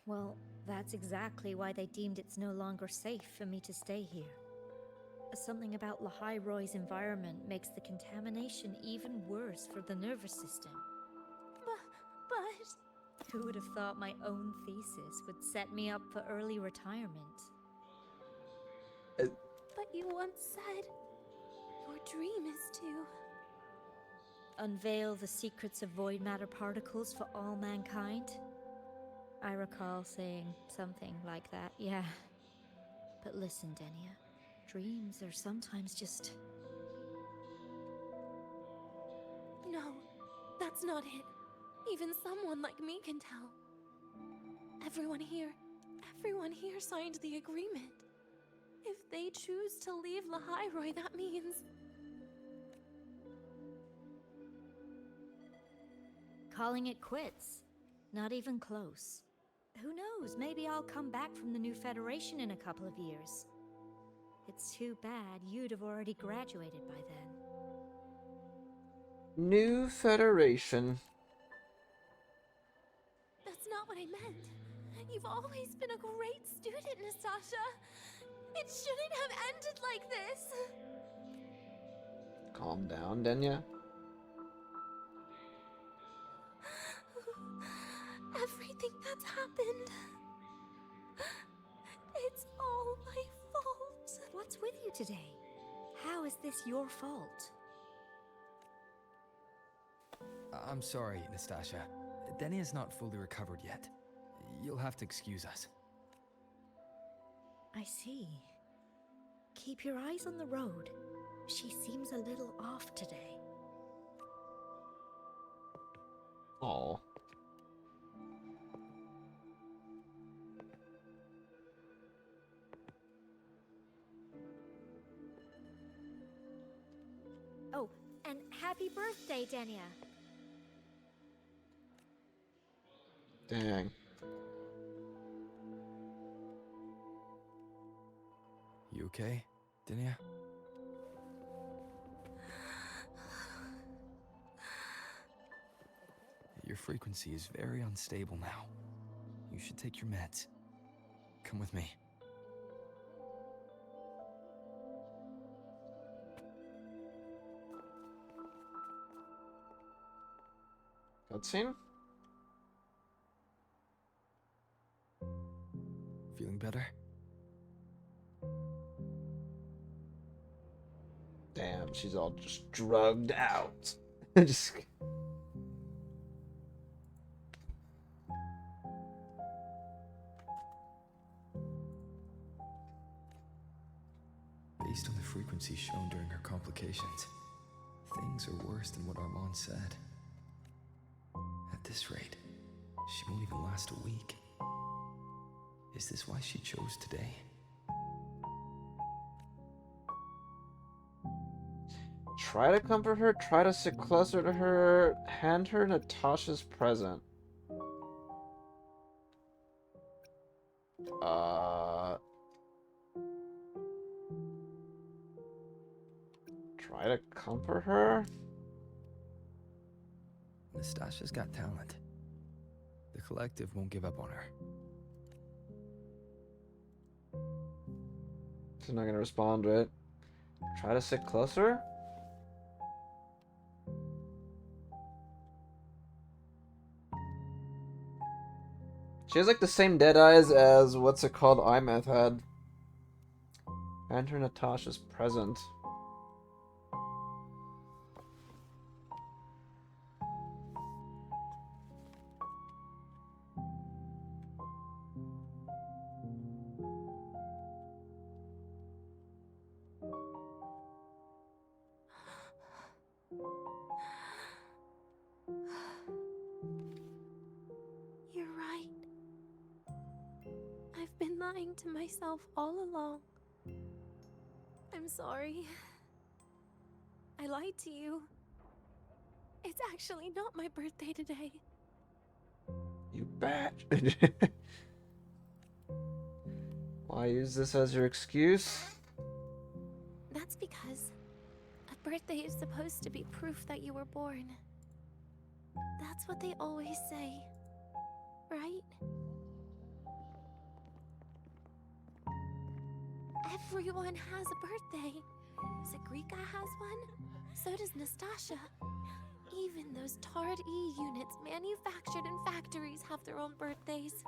Well, that's exactly why they deemed it's no longer safe for me to stay here. Something about Lahai Roy's environment makes the contamination even worse for the nervous system. But... Who would have thought my own thesis would set me up for early retirement? But you once said your dream is to... unveil the secrets of void matter particles for all mankind? I recall saying something like that, yeah. But listen, Denia, dreams are sometimes just... No, that's not it. Even someone like me can tell. Everyone here signed the agreement. If they choose to leave Lahai Roy, that means... calling it quits. Not even close. Who knows, maybe I'll come back from the new Federation in a couple of years. It's too bad you'd have already graduated by then. New Federation. That's not what I meant. You've always been a great student, Nastasha. It shouldn't have ended like this. Calm down, Denia. Everything that's happened... it's all my fault. What's with you today? How is this your fault? I'm sorry, Nastasha. Denia's not fully recovered yet. You'll have to excuse us. I see. Keep your eyes on the road. She seems a little off today. Oh. Oh, and happy birthday, Denia. Dang. You okay, Denia? Your frequency is very unstable now. You should take your meds. Come with me. Cutscene? Feeling better? Damn, she's all just drugged out. Just... Based on the frequency shown during her complications, things things are worse than what Armand said. At this rate, she won't even last a week. Is this why she chose today? Try to comfort her, try to sit closer to her, hand her Natasha's present. Try to comfort her? Nastasha's got talent. The collective won't give up on her. She's not gonna respond to it. Try to sit closer? She has like the same dead eyes as what's it called Imeth had. Enter Natasha's present. You're right. I've been lying to myself all along. I'm sorry. I lied to you. It's actually not my birthday today. You batch. Why use this as your excuse? That's because a birthday is supposed to be proof that you were born. That's what they always say, right? Everyone has a birthday. Segrika has one. So does Nastasha. Even those Tard E units manufactured in factories have their own birthdays.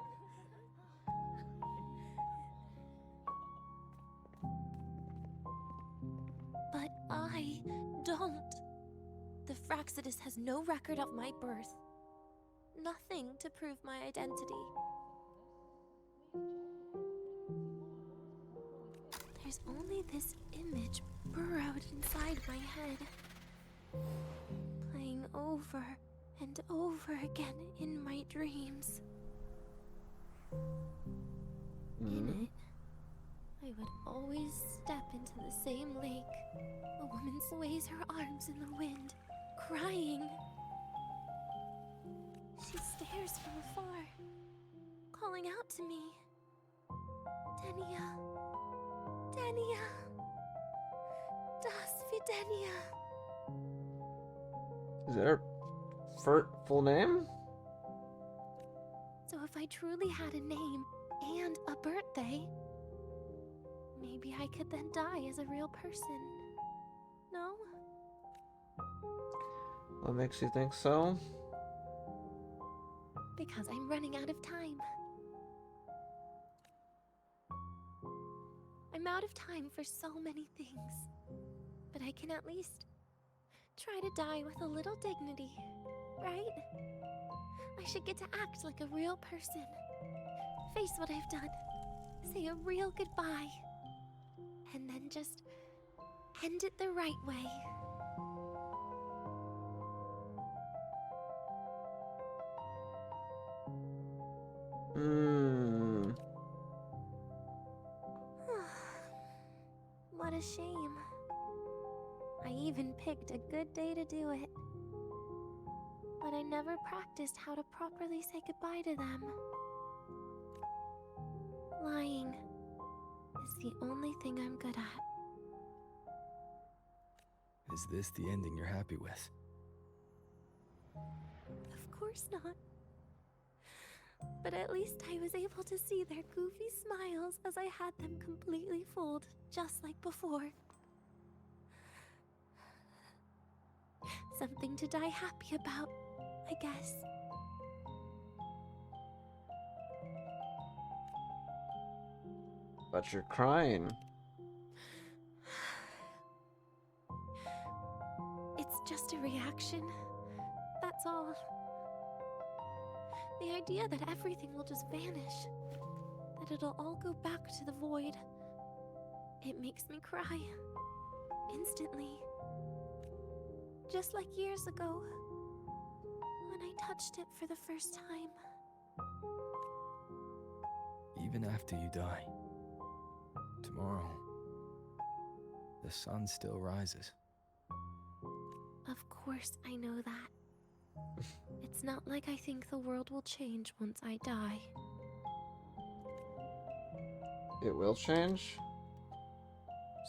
But I don't. The Fraxidus has no record of my birth. Nothing to prove my identity. There's only this image burrowed inside my head, playing over and over again in my dreams. In it, I would always step into the same lake. A woman sways her arms in the wind, crying. She stares from afar, calling out to me. Denia. Denia. Das Videnia. Is that her full name? So if I truly had a name and a birthday, maybe I could then die as a real person. No? What makes you think so? Because I'm running out of time. I'm out of time for so many things. But I can at least try to die with a little dignity, right? I should get to act like a real person. Face what I've done. Say a real goodbye. And then just end it the right way. What a shame. I even picked a good day to do it. But I never practiced how to properly say goodbye to them. Lying is the only thing I'm good at. Is this the ending you're happy with? Of course not. But at least I was able to see their goofy smiles as I had them completely fooled, just like before. Something to die happy about, I guess. But you're crying. It's just a reaction. That's all. The idea that everything will just vanish, that it'll all go back to the void, it makes me cry. Instantly. Just like years ago, when I touched it for the first time. Even after you die, tomorrow, the sun still rises. Of course I know that. It's not like I think the world will change once I die. It will change?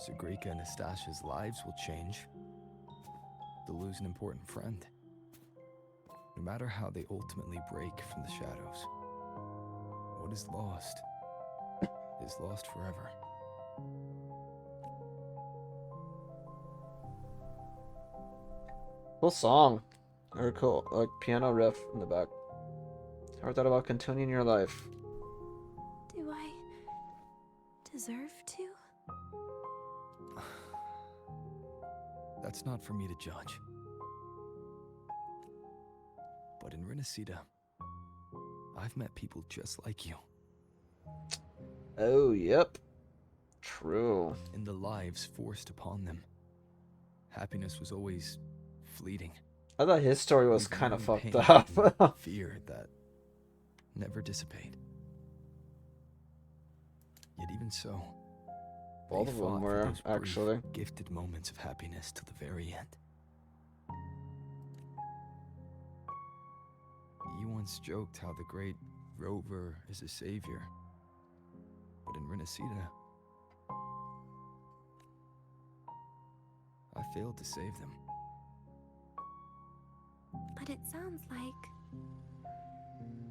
Segrika and Nastasha's lives will change. They'll lose an important friend. No matter how they ultimately break from the shadows, what is lost forever. Cool song. Or cool, like piano riff in the back. Ever thought about continuing your life? Do I deserve to? That's not for me to judge. But in Renacida, I've met people just like you. Oh, yep. True. In the lives forced upon them, happiness was always fleeting. I thought his story was Leaving kind of only fucked pain up. and fear that never dissipate. Yet even so, Both they of them fought for were, those brief, actually. gifted moments of happiness till the very end. You once joked how the great Rover is a savior, but in Renacida, I failed to save them. But it sounds like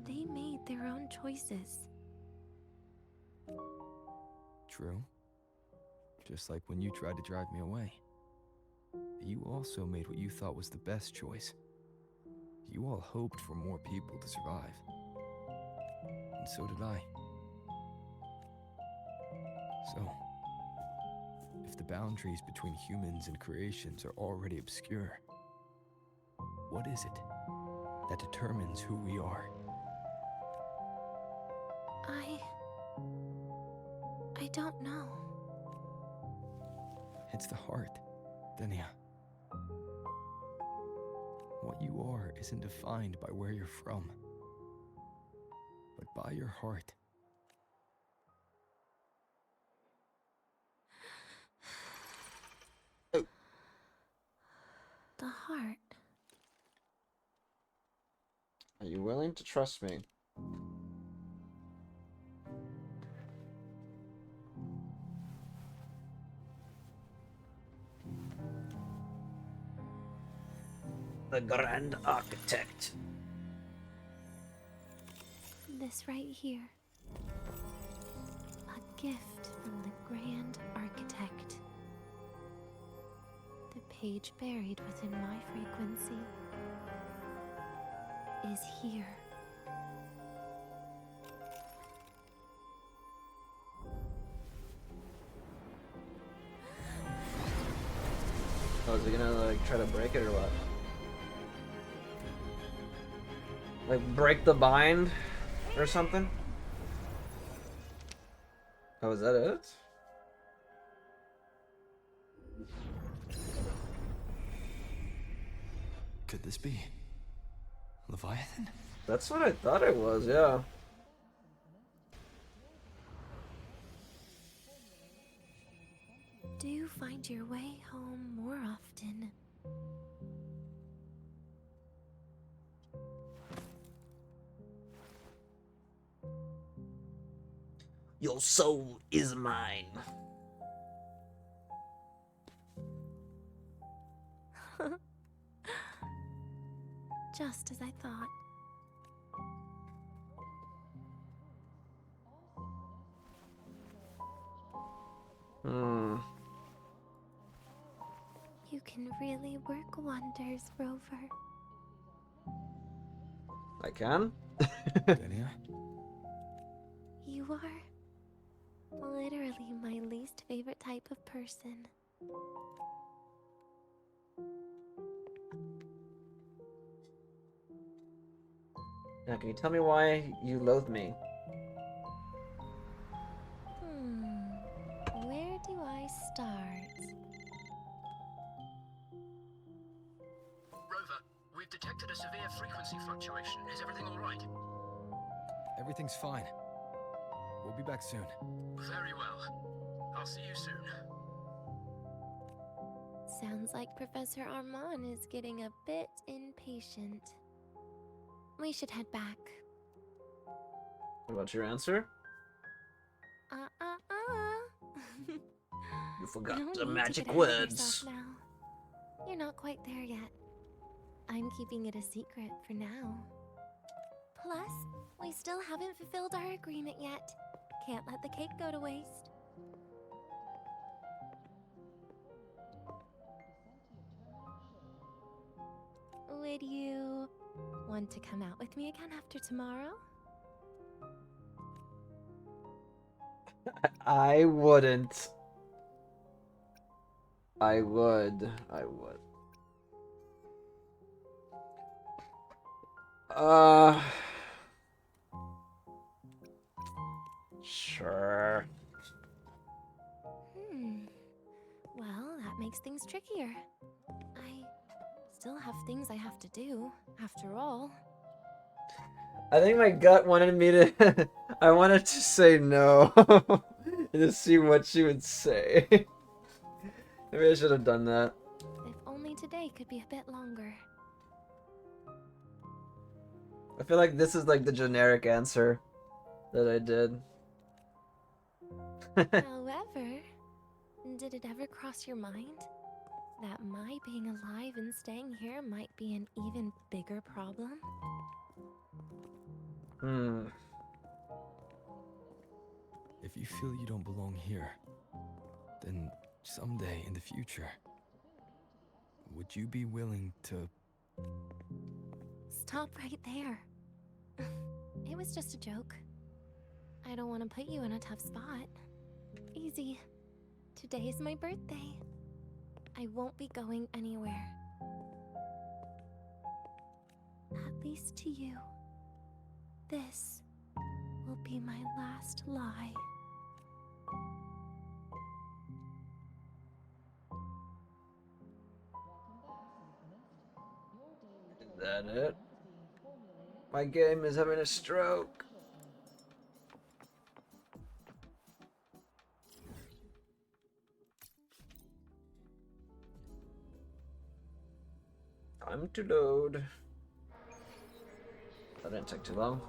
they made their own choices. True. Just like when you tried to drive me away. You also made what you thought was the best choice. You all hoped for more people to survive. And so did I. So, if the boundaries between humans and creations are already obscure, what is it that determines who we are? I don't know. It's the heart, Denia. What you are isn't defined by where you're from, but by your heart. Oh. The heart. Are you willing to trust me? The Grand Architect. This right here. A gift from the Grand Architect. The page buried within my frequency is here. Oh, is he gonna like try to break it or what? Like break the bind or something? Oh, is that it? Could this be Leviathan? That's what I thought it was, yeah. Do find your way home more often. Your soul is mine. Just as I thought. You can really work wonders, Rover. I can? Denia? You are literally my least favorite type of person. Now, can you tell me why you loathe me? Where do I start? a severe frequency fluctuation. Is everything all right? Everything's fine. We'll be back soon. Very well. I'll see you soon. Sounds like Professor Armand is getting a bit impatient. We should head back. What about your answer? You forgot No the need to magic get ahead of words. yourself now. You're not quite there yet. I'm keeping it a secret for now. Plus, we still haven't fulfilled our agreement yet. Can't let the cake go to waste. Would you want to come out with me again after tomorrow? I wouldn't. I would. Sure. Well, that makes things trickier. I still have things I have to do, after all. I think my gut wanted me to. I wanted to say no. And to see what she would say. Maybe I should have done that. If only today could be a bit longer. I feel like this is like the generic answer that I did. However, did it ever cross your mind that my being alive and staying here might be an even bigger problem? If you feel you don't belong here, then someday in the future, would you be willing to... Stop right there. It was just a joke. I don't want to put you in a tough spot. Easy. Today is my birthday. I won't be going anywhere. At least to you. This will be my last lie. Is that it? My game is having a stroke. Time to load. That didn't take too long.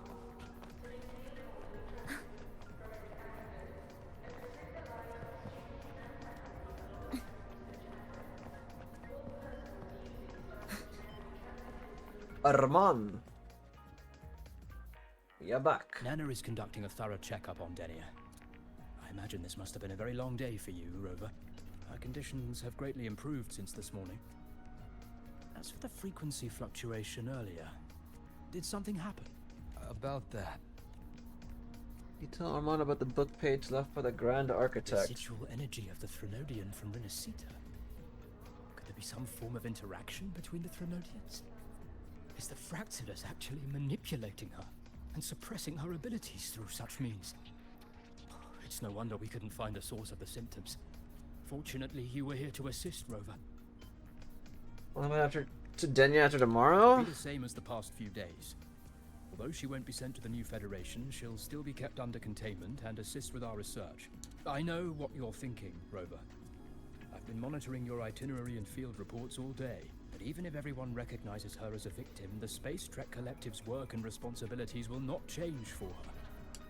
Armand. You're back. Nana is conducting a thorough checkup on Denia. I imagine this must have been a very long day for you, Rover. Her conditions have greatly improved since this morning. As for the frequency fluctuation earlier, did something happen? About that. You tell Armand about the book page left by the Grand Architect. Residual energy of the Threnodian from Renacita. Could there be some form of interaction between the Threnodians? Is the Fraxidus actually manipulating her and suppressing her abilities through such means? It's no wonder we couldn't find the source of the symptoms. Fortunately, you were here to assist, Rover. Well, I'm after to Denia after tomorrow? It'll be the same as the past few days. Although she won't be sent to the new Federation, she'll still be kept under containment and assist with our research. I know what you're thinking, Rover. I've been monitoring your itinerary and field reports all day, but even if everyone recognizes her as a victim, the Space Trek Collective's work and responsibilities will not change for her.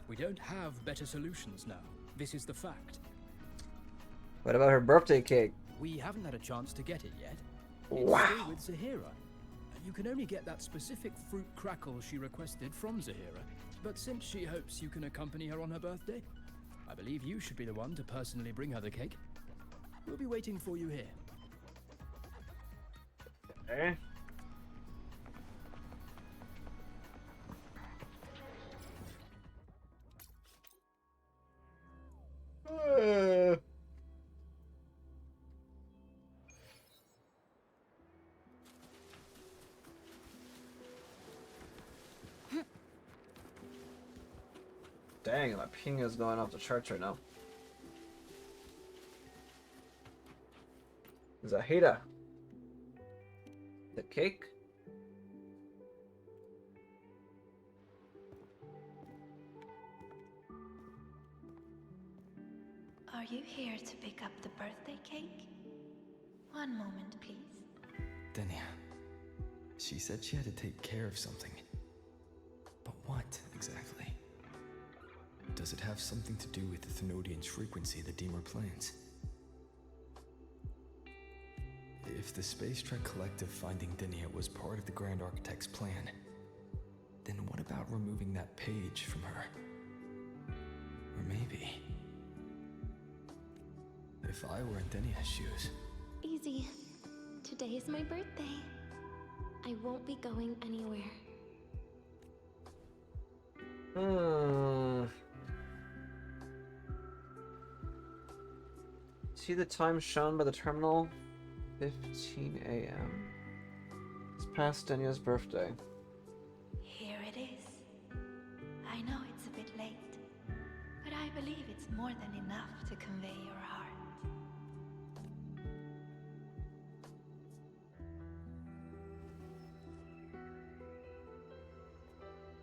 We don't have better solutions now. This is the fact. What about her birthday cake? We haven't had a chance to get it yet. Wow. It's still with Zahira. You can only get that specific fruit crackle she requested from Zahira, but since she hopes you can accompany her on her birthday, I believe you should be the one to personally bring her the cake. We'll be waiting for you here. Okay. Dang, my ping is going off the charts right now. Zahida. The cake? Are you here to pick up the birthday cake? One moment, please. Denia. She said she had to take care of something. But what, exactly? Does it have something to do with the Thenodian's frequency the Deemer plans? If the Space Trek Collective finding Denia was part of the Grand Architect's plan, then what about removing that page from her? Or maybe... if I were in Denia's shoes... Easy. Today is my birthday. I won't be going anywhere. See the time shown by the terminal? 15 a.m. It's past Denia's birthday. Here it is. I know it's a bit late, but I believe it's more than enough to convey your heart.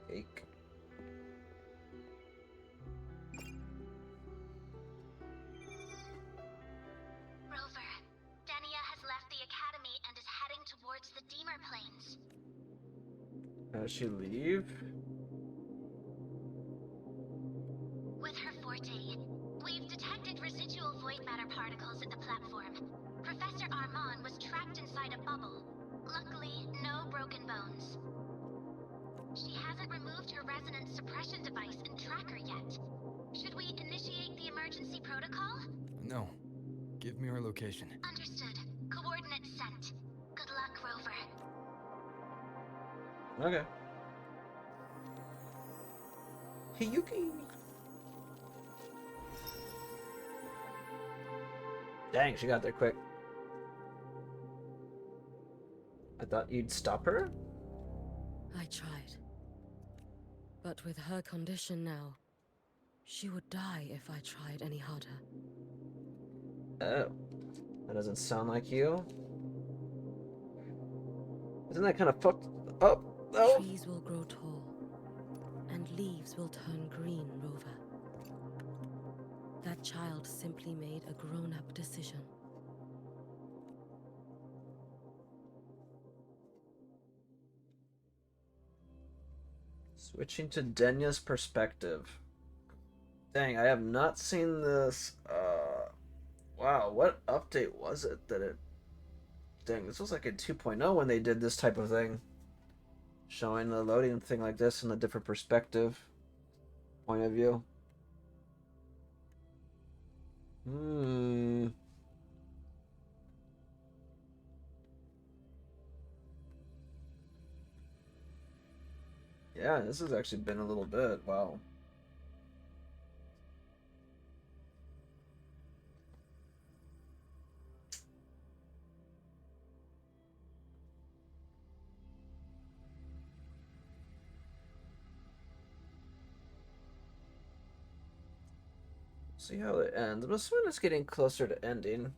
Cake. Rover, Denia has left the academy and is heading towards the Deemer plains. Does she leave? With her forte, we've detected residual void matter particles at the platform. Professor Armand was trapped inside a bubble. Luckily, no broken bones. She hasn't removed her resonance suppression device and tracker yet. Should we initiate the emergency protocol? No. Give me her location. Understood. Coordinates sent. Good luck, Rover. Okay. Hiyuki. Dang, she got there quick. I thought you'd stop her? I tried. But with her condition now, she would die if I tried any harder. Oh. That doesn't sound like you. Isn't that kind of fucked up, though? Trees will grow tall, and leaves will turn green, Rover. That child simply made a grown-up decision. Switching to Denia's perspective. Dang, I have not seen this. Wow, what update was it that it... Dang, this was like in 2.0 when they did this type of thing. Showing the loading thing like this in a different perspective. Point of view. Yeah, this has actually been a little bit. Wow. See how it ends. I'm assuming it's getting closer to ending.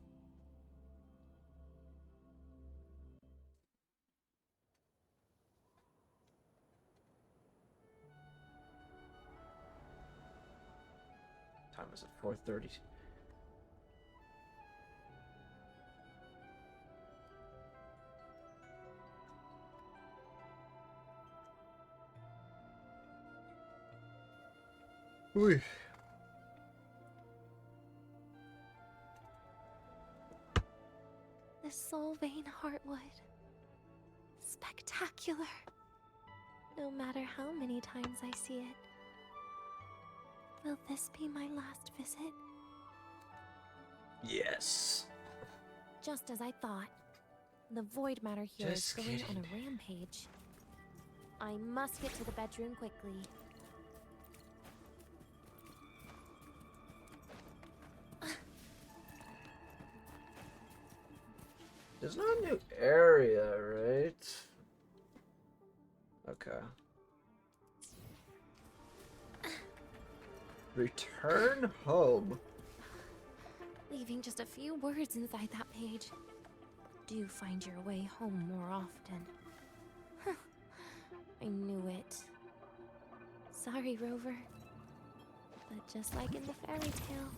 Time is at 4:30. Ooh. The Soul Vein Heartwood. Spectacular. No matter how many times I see it. Will this be my last visit? Yes. Just as I thought. The void matter here is Just going on kidding. a rampage. I must get to the bedroom quickly. There's no new area, right? Okay. Return home. Leaving just a few words inside that page. Do find your way home more often. Huh. I knew it. Sorry, Rover. But just like in the fairy tale,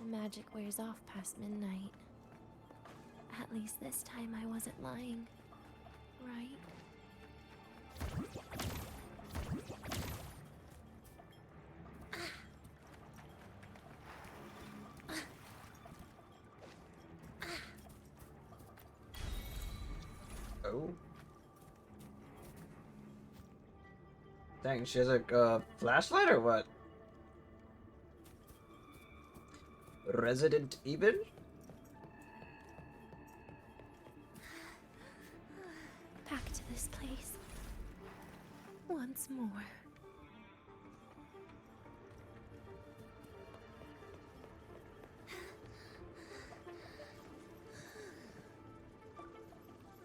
The magic wears off past midnight. At least this time I wasn't lying, right? Oh. Dang, she has a flashlight or what? Resident Evil? Back to this place. Once more.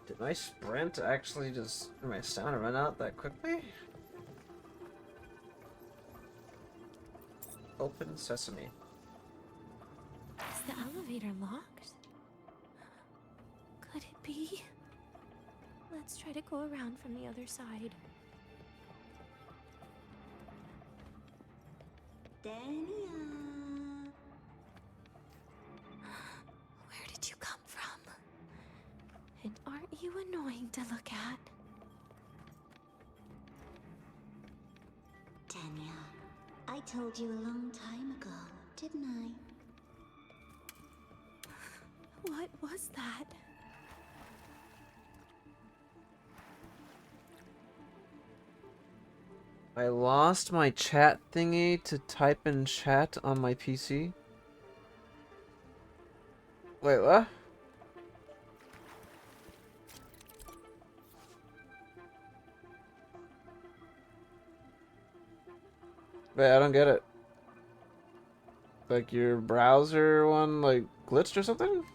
Did my sprint actually just, or my stamina run out that quickly? Open sesame. Is the elevator locked? Could it be? Let's try to go around from the other side. Dania. Where did you come from? And aren't you annoying to look at? Dania, I told you a long time ago, didn't I? What was that? I lost my chat thingy to type in chat on my PC. Wait, what? Wait, I don't get it. Like your browser one like glitched or something?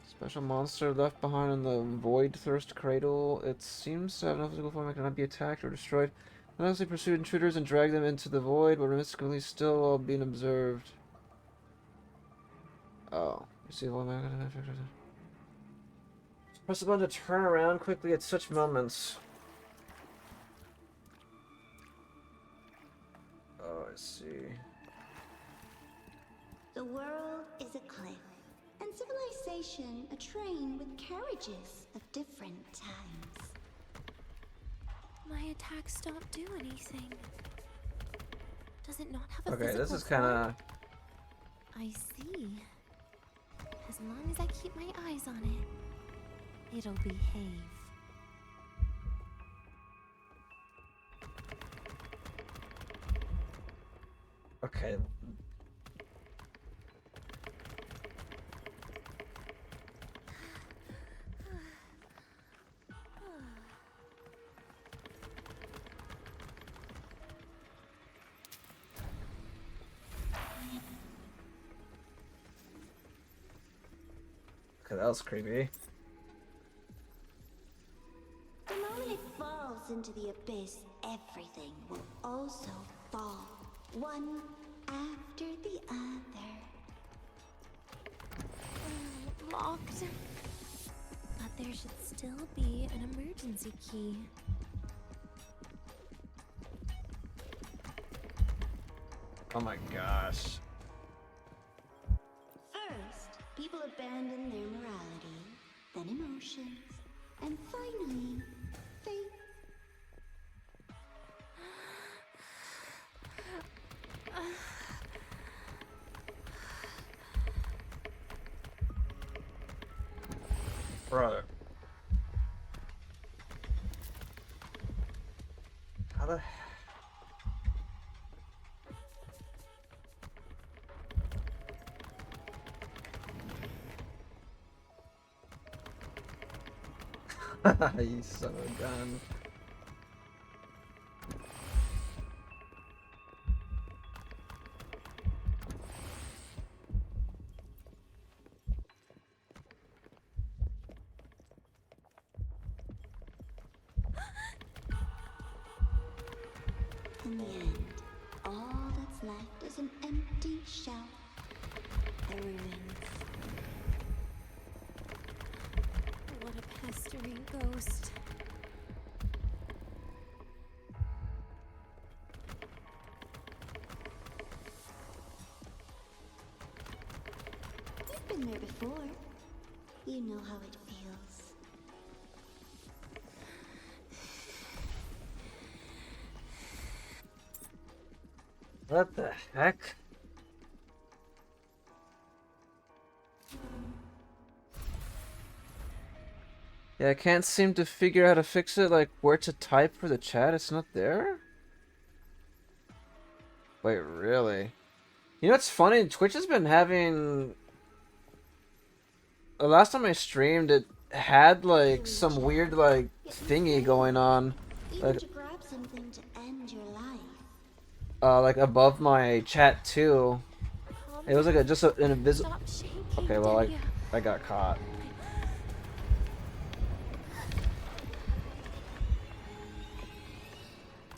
Special monster left behind in the Void Thirst Cradle. It seems to have no physical form and cannot be attacked or destroyed. Unless they pursue intruders and drag them into the void, but mystically still all being observed. Oh. You see the void magnet? Press the button to turn around quickly at such moments. Oh, I see. The world is a cliff, and civilization a train with carriages of different times. My attacks don't do anything. Does it not have a Okay, physical this is form? kinda... I see. As long as I keep my eyes on it, it'll behave. Okay. Okay, that was creepy. The moment it falls into the abyss, everything will also fall, one after the other. Locked. But there should still be an emergency key. Oh my gosh. First, people abandon their morality, then emotions, and finally, faith. Brother. How the... You son of a gun. In the end, all that's left is an empty shell. The ruins. What a pestering ghost. been there before. You know how it feels. What the heck? Yeah, I can't seem to figure out how to fix it, like where to type for the chat. It's not there? Wait, really? You know what's funny? Twitch has been having... The last time I streamed, it had like some weird like thingy going on. Even to grab something to end your life. Like above my chat too. It was like a, just an invisible... Okay, well I got caught.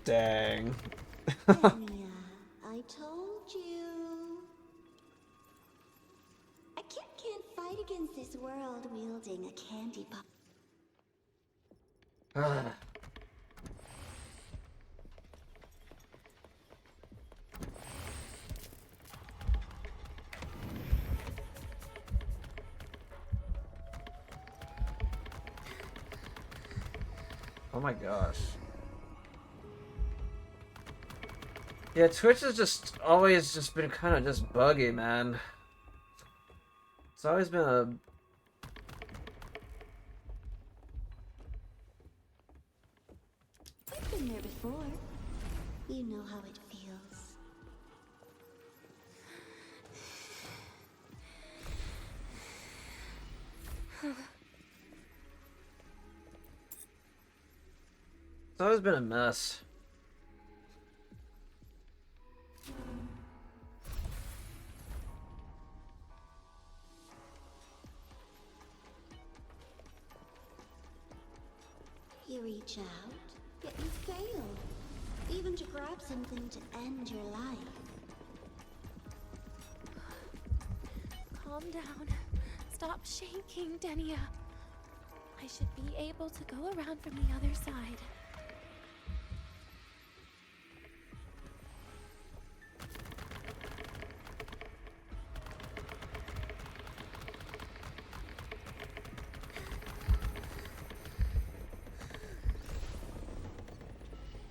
Dang. Dania, I told you. A kid can't fight against this world wielding a candy pop. Oh my gosh. Yeah, Twitch has just always just been kind of just buggy, man. It's always been a... I've been there before. You know how it feels. It's always been a mess. You reach out, yet you fail. Even to grab something to end your life. Calm down. Stop shaking, Denia. I should be able to go around from the other side.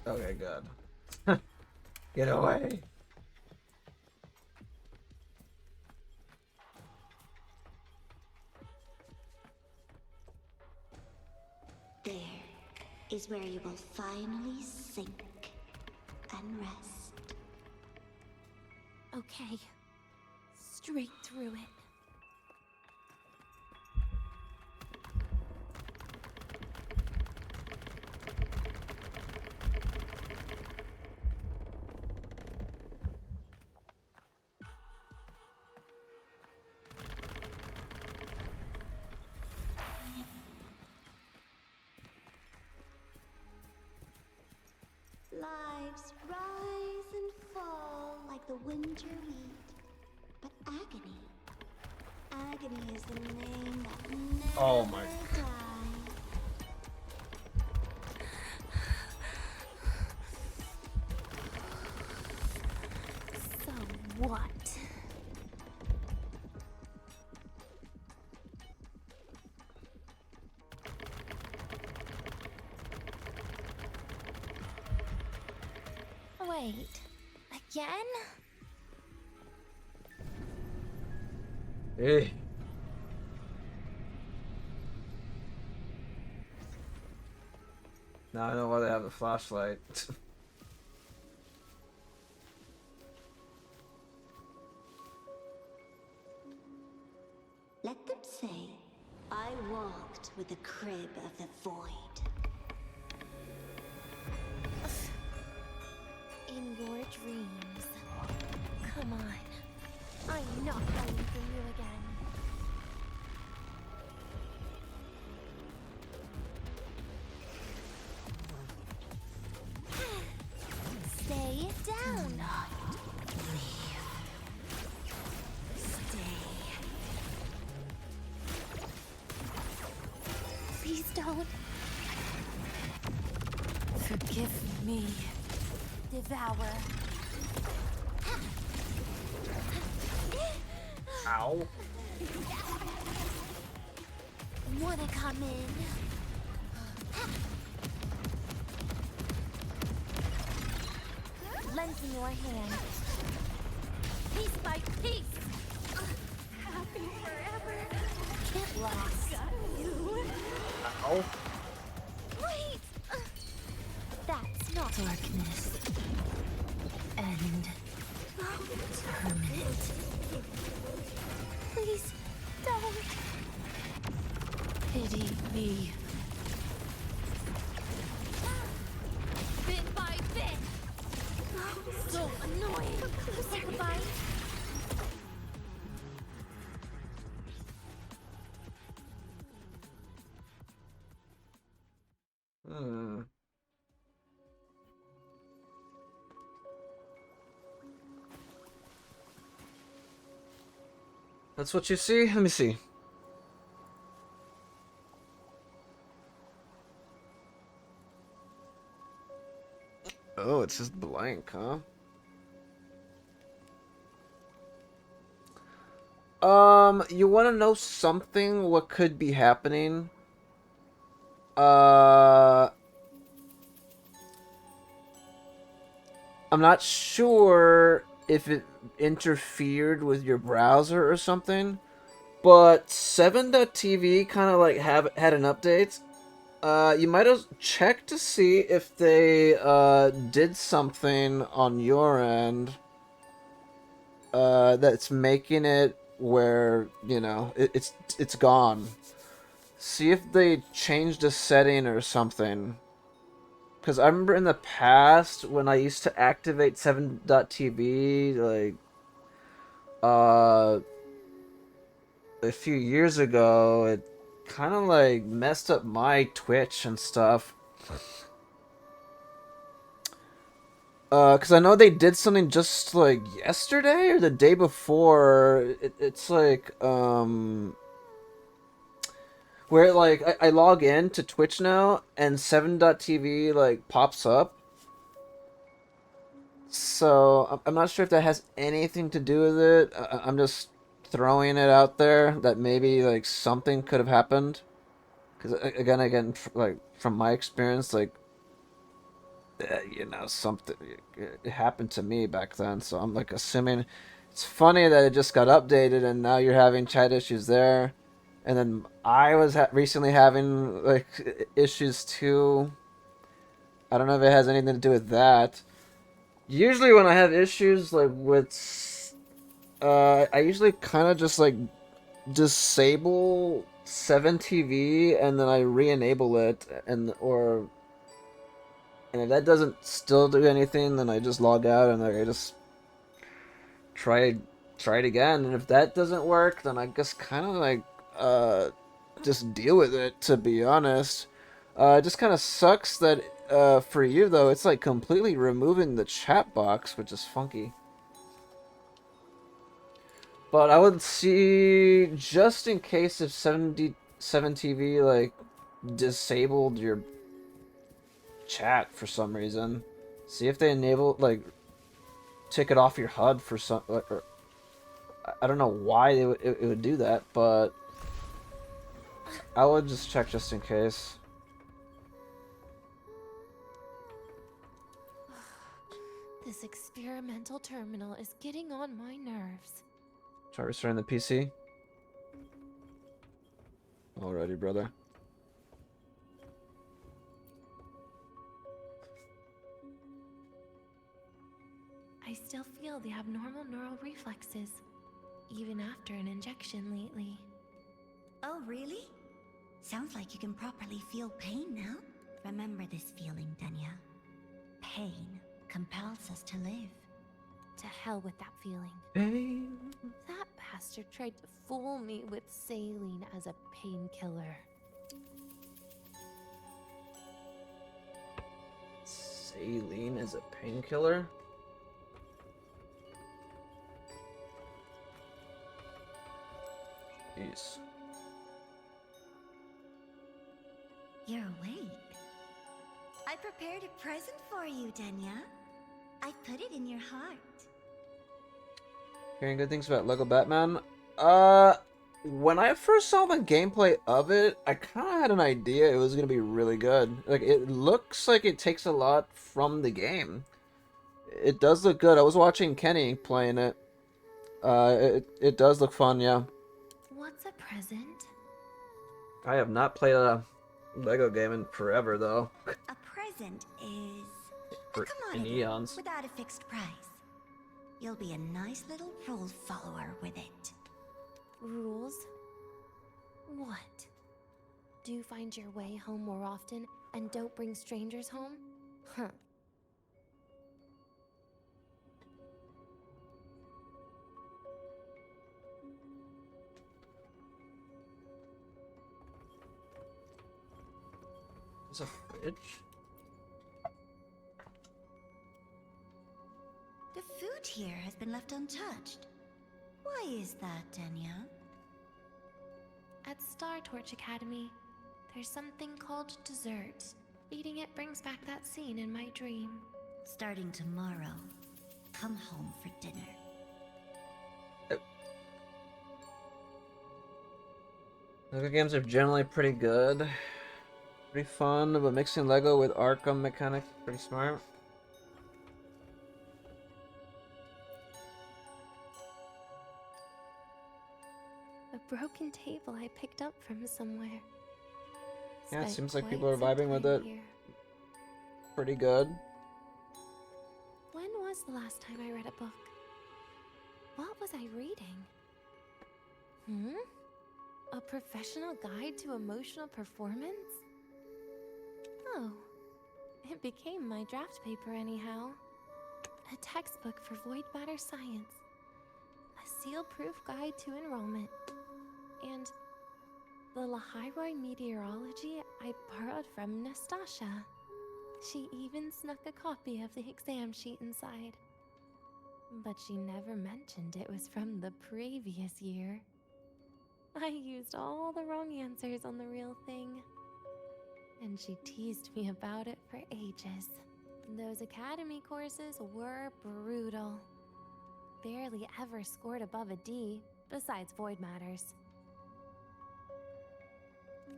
Okay, good. Get away. There is where you will finally sink and rest. Okay. Straight through it. Lives rise and fall like the winter wheat. But agony. Agony is the name that never Oh my. dies. So what? Wait. Again? Hey. Now I know why they have a flashlight. Let them say, I walked with the crib of the void. In your dreams. Come on. I'm not falling for you again. Stay down. Please don't. Forgive me. Devour. Ow. Wanna come in? Lends in your hand. Piece by piece. Happy forever. Get lost. Got you. Oh. Wait! That's not darkness. And permanent. Please don't. Pity me. Bit by bit. So annoying. Closer, bite. Hmm. That's what you see? Let me see. Oh, it's just blank, huh? You want to know something? What could be happening? I'm not sure if it interfered with your browser or something, but 7.tv kind of like had an update. You might have checked to see if they did something on your end that's making it where, you know, it's gone. See if they changed a setting or something. Because I remember in the past when I used to activate 7.tv, like, a few years ago, it kind of like messed up my Twitch and stuff. Because I know they did something just like yesterday or the day before. It's like, where like I log in to Twitch now and 7.tv like pops up. So I'm not sure if that has anything to do with it. I'm just throwing it out there that maybe like something could have happened. Because again, like from my experience, like you know, something it happened to me back then. So I'm like assuming it's funny that it just got updated and now you're having chat issues there. And then I was recently having like issues too. I don't know if it has anything to do with that. Usually when I have issues like with I usually kind of just like disable 7TV and then I re-enable it and if that doesn't still do anything, then I just log out and like I just try it again. And if that doesn't work, then I guess kind of like just deal with it, to be honest. It just kind of sucks that for you though, it's like completely removing the chat box, which is funky. But I would see, just in case if 7TV like disabled your chat for some reason, see if they enable like take it off your HUD for some, or I don't know why it would do that, but I would just check just in case. This experimental terminal is getting on my nerves. Try restarting the PC. Alrighty, brother. I still feel the abnormal neural reflexes, even after an injection lately. Oh, really? Sounds like you can properly feel pain now. Remember this feeling, Denya. Pain compels us to live. To hell with that feeling. Pain. That bastard tried to fool me with saline as a painkiller. Saline is a painkiller? Jeez. You're awake. I prepared a present for you, Denya. I put it in your heart. Hearing good things about Lego Batman? when I first saw the gameplay of it, I kind of had an idea it was going to be really good. Like, it looks like it takes a lot from the game. It does look good. I was watching Kenny playing it. It does look fun, yeah. What's a present? I have not played a Lego game in forever, though. A present is a In commodity eons. without a fixed price. You'll be a nice little rule follower with it. Rules? What? Do you find your way home more often and don't bring strangers home? Huh. There's a fridge? The food here has been left untouched. Why is that, Denya? At Star Torch Academy, there's something called dessert. Eating it brings back that scene in my dream. Starting tomorrow, come home for dinner. Lego games are generally pretty good. Pretty fun, but mixing Lego with Arkham mechanics is pretty smart. A broken table I picked up from somewhere. Yeah, it Spent seems like quite people are some vibing with time it. here. Pretty good. When was the last time I read a book? What was I reading? A professional guide to emotional performance? Oh, it became my draft paper anyhow. A textbook for void matter science. A seal-proof guide to enrollment. And the Lahairoi meteorology I borrowed from Nastasha. She even snuck a copy of the exam sheet inside. But she never mentioned it was from the previous year. I used all the wrong answers on the real thing. And she teased me about it for ages. Those academy courses were brutal. Barely ever scored above a D, besides void matters.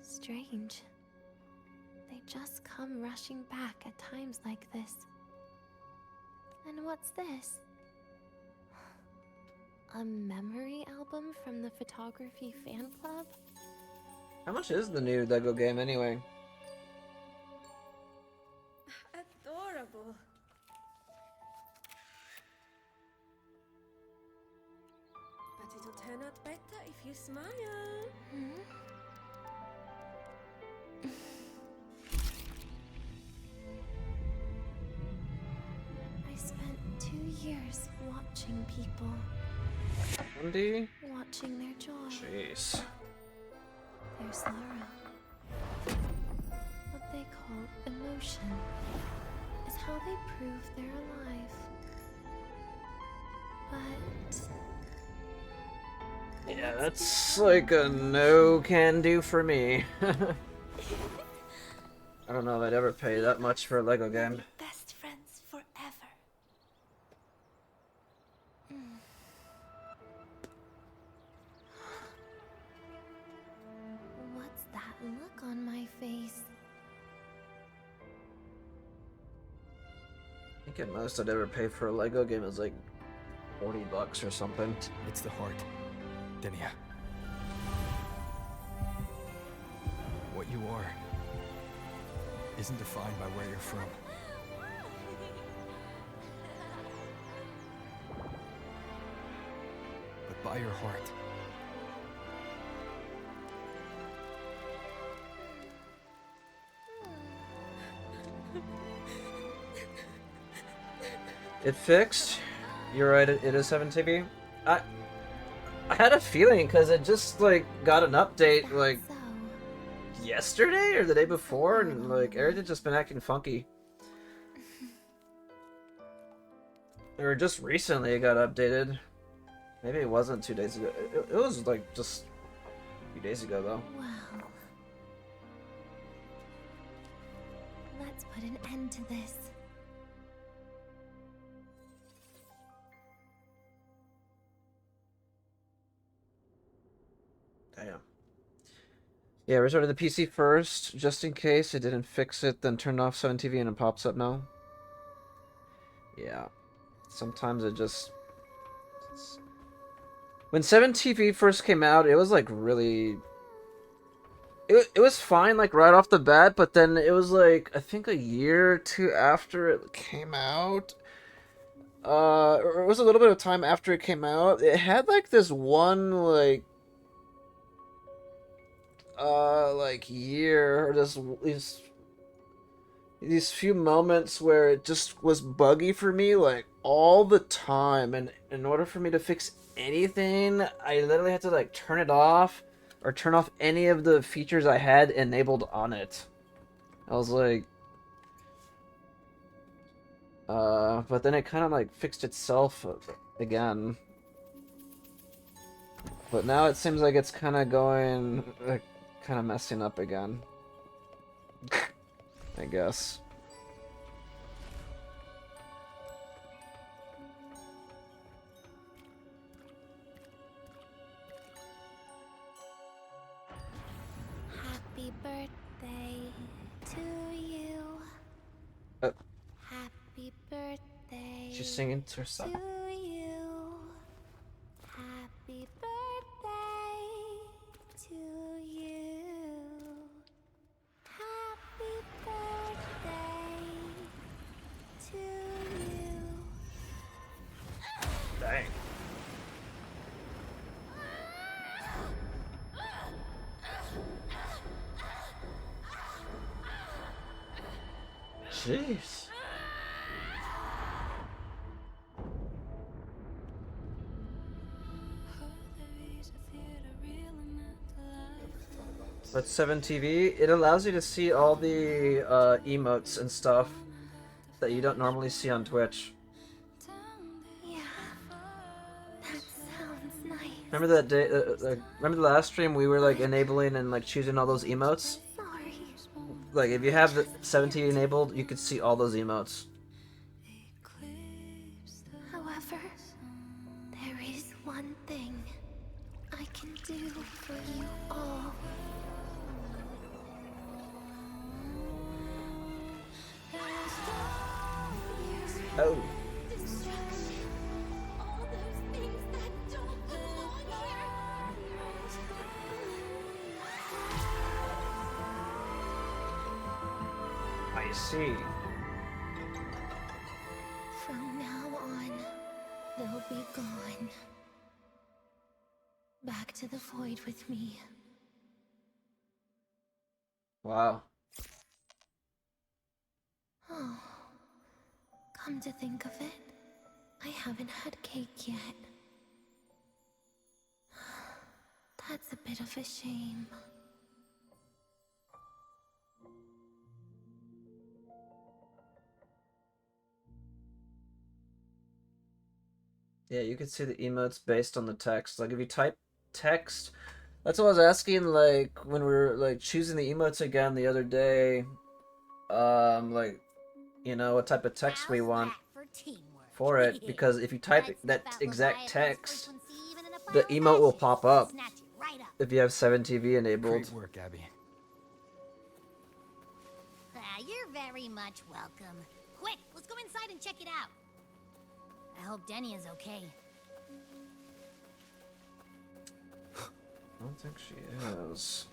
Strange. They just come rushing back at times like this. And what's this? A memory album from the photography fan club? How much is the new Lego game anyway? Adorable. But it'll turn out better if you smile. I spent 2 years watching people. Andy? Watching their joy. Jeez. Their sorrow. What they call emotion is how they prove they're alive. But Yeah, that's like a no can do for me. I don't know if I'd ever pay that much for a Lego game. Best friends forever. what's that look on my face? I think at most I'd ever pay for a Lego game is like $40 or something. It's the heart, Denia. What you are isn't defined by where you're from. But by your heart. It fixed. You're right, it is 7TB. I had a feeling because it just like got an update like So, yesterday or the day before, and like everything's just been acting funky. Or just recently it got updated. Maybe it wasn't 2 days ago. It was like just a few days ago though. well. Let's put an end to this. Damn. Yeah, resort to the PC first, just in case it didn't fix it, then turn off 7TV and it pops up now. Yeah. Sometimes it just... When 7TV first came out, it was like really... It was fine like right off the bat, but then it was like, I think a year or two after it came out, or it was a little bit of time after it came out, it had like this one like year, or these few moments where it just was buggy for me like all the time, and in order for me to fix anything, I literally had to like turn it off or turn off any of the features I had enabled on it. I was like, but then it kind of like fixed itself again. But now it seems like it's kind of going, like, kind of messing up again. I guess. Happy birthday to you. Happy birthday. She's singing to herself. To you. Happy birthday to you. Happy birthday to you. Dang. Jeez. But 7TV, it allows you to see all the emotes and stuff that you don't normally see on Twitch. Yeah, that sounds nice. Remember that day? Remember the last stream we were like enabling and like choosing all those emotes? Sorry. Like if you have the 7TV enabled, you could see all those emotes. However, there is one thing I can do for you all. Oh. All those things that don't belong here. I see. From now on, they'll be gone. Back to the void with me. Wow. Oh. Come to think of it, I haven't had cake yet. That's a bit of a shame. Yeah, you can see the emotes based on the text. Like if you type text, that's what I was asking. Like when we were like choosing the emotes again the other day, like, you know, what type of text we want for it, because if you type that exact text, the emote will pop up if you have 7TV enabled. Great work, Abby. You're very much welcome. Quick, let's go inside and check it out. I hope Denny is okay. I don't think she is.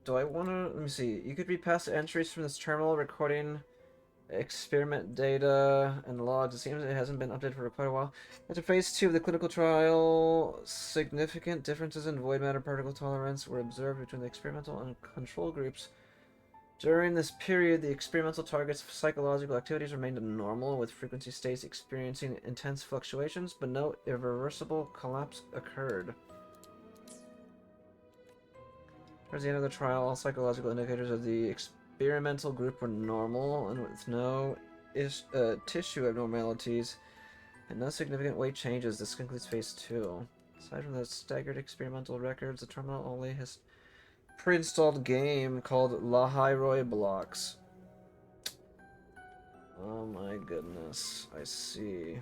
Do I want to... Let me see. You could read past entries from this terminal recording experiment data and logs. It seems it hasn't been updated for quite a while. After phase 2 of the clinical trial, significant differences in void matter particle tolerance were observed between the experimental and control groups. During this period, the experimental target's psychological activities remained normal, with frequency states experiencing intense fluctuations, but no irreversible collapse occurred. Towards the end of the trial, all psychological indicators of the experimental group were normal, and with no tissue abnormalities. And no significant weight changes. This concludes phase 2. Aside from the staggered experimental records, the terminal only has pre-installed game called Lahiroi Blocks. Oh my goodness, I see.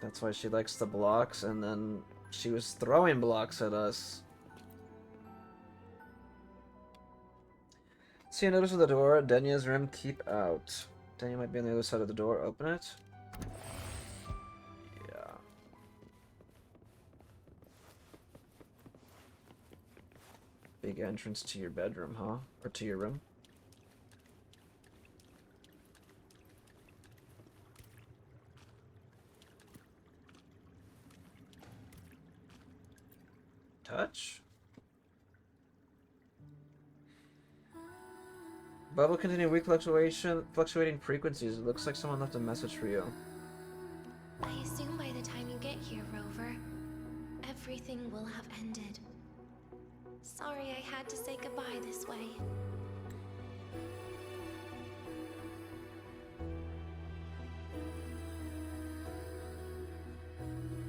That's why she likes the blocks, and then she was throwing blocks at us. See a notice on the door, Denya's room, keep out. Denya might be on the other side of the door, open it. Yeah. Big entrance to your bedroom, huh? Or to your room? Touch? Bubble continuing weak fluctuating frequencies. It looks like someone left a message for you. I assume by the time you get here, Rover, everything will have ended. Sorry I had to say goodbye this way.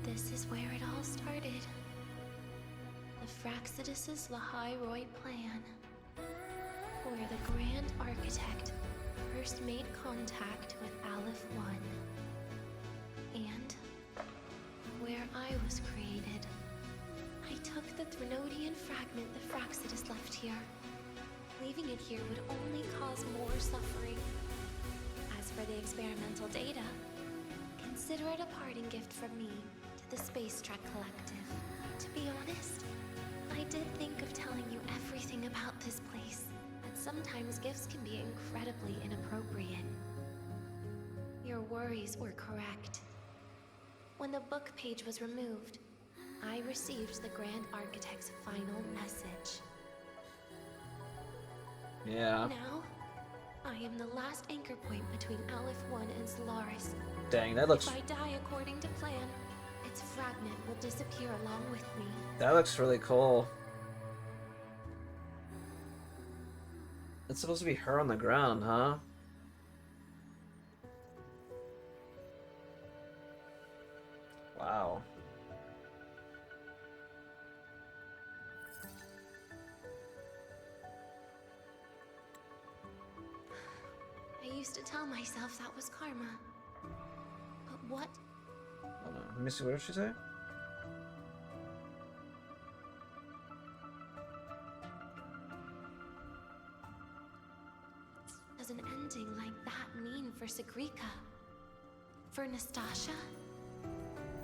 This is where it all started. The Fraxidus' Lahiroi plan, where the Grand Architect first made contact with Aleph One, and where I was created. I took the Threnodian fragment the Fraxidus left here. Leaving it here would only cause more suffering. As for the experimental data, consider it a parting gift from me to the Space Trek Collective. To be honest, I did think of telling you everything about this place, but sometimes gifts can be incredibly inappropriate. Your worries were correct. When the book page was removed, I received the Grand Architect's final message. Yeah. Now, I am the last anchor point between Aleph One and Solaris. Dang, that looks... If I die according to plan, its fragment will disappear along with me. That looks really cool. It's supposed to be her on the ground, huh? Wow. I used to tell myself that was karma. But what? Hold on. Let me see. What did she say? Does an ending like that mean for Segrika? For Nastasha?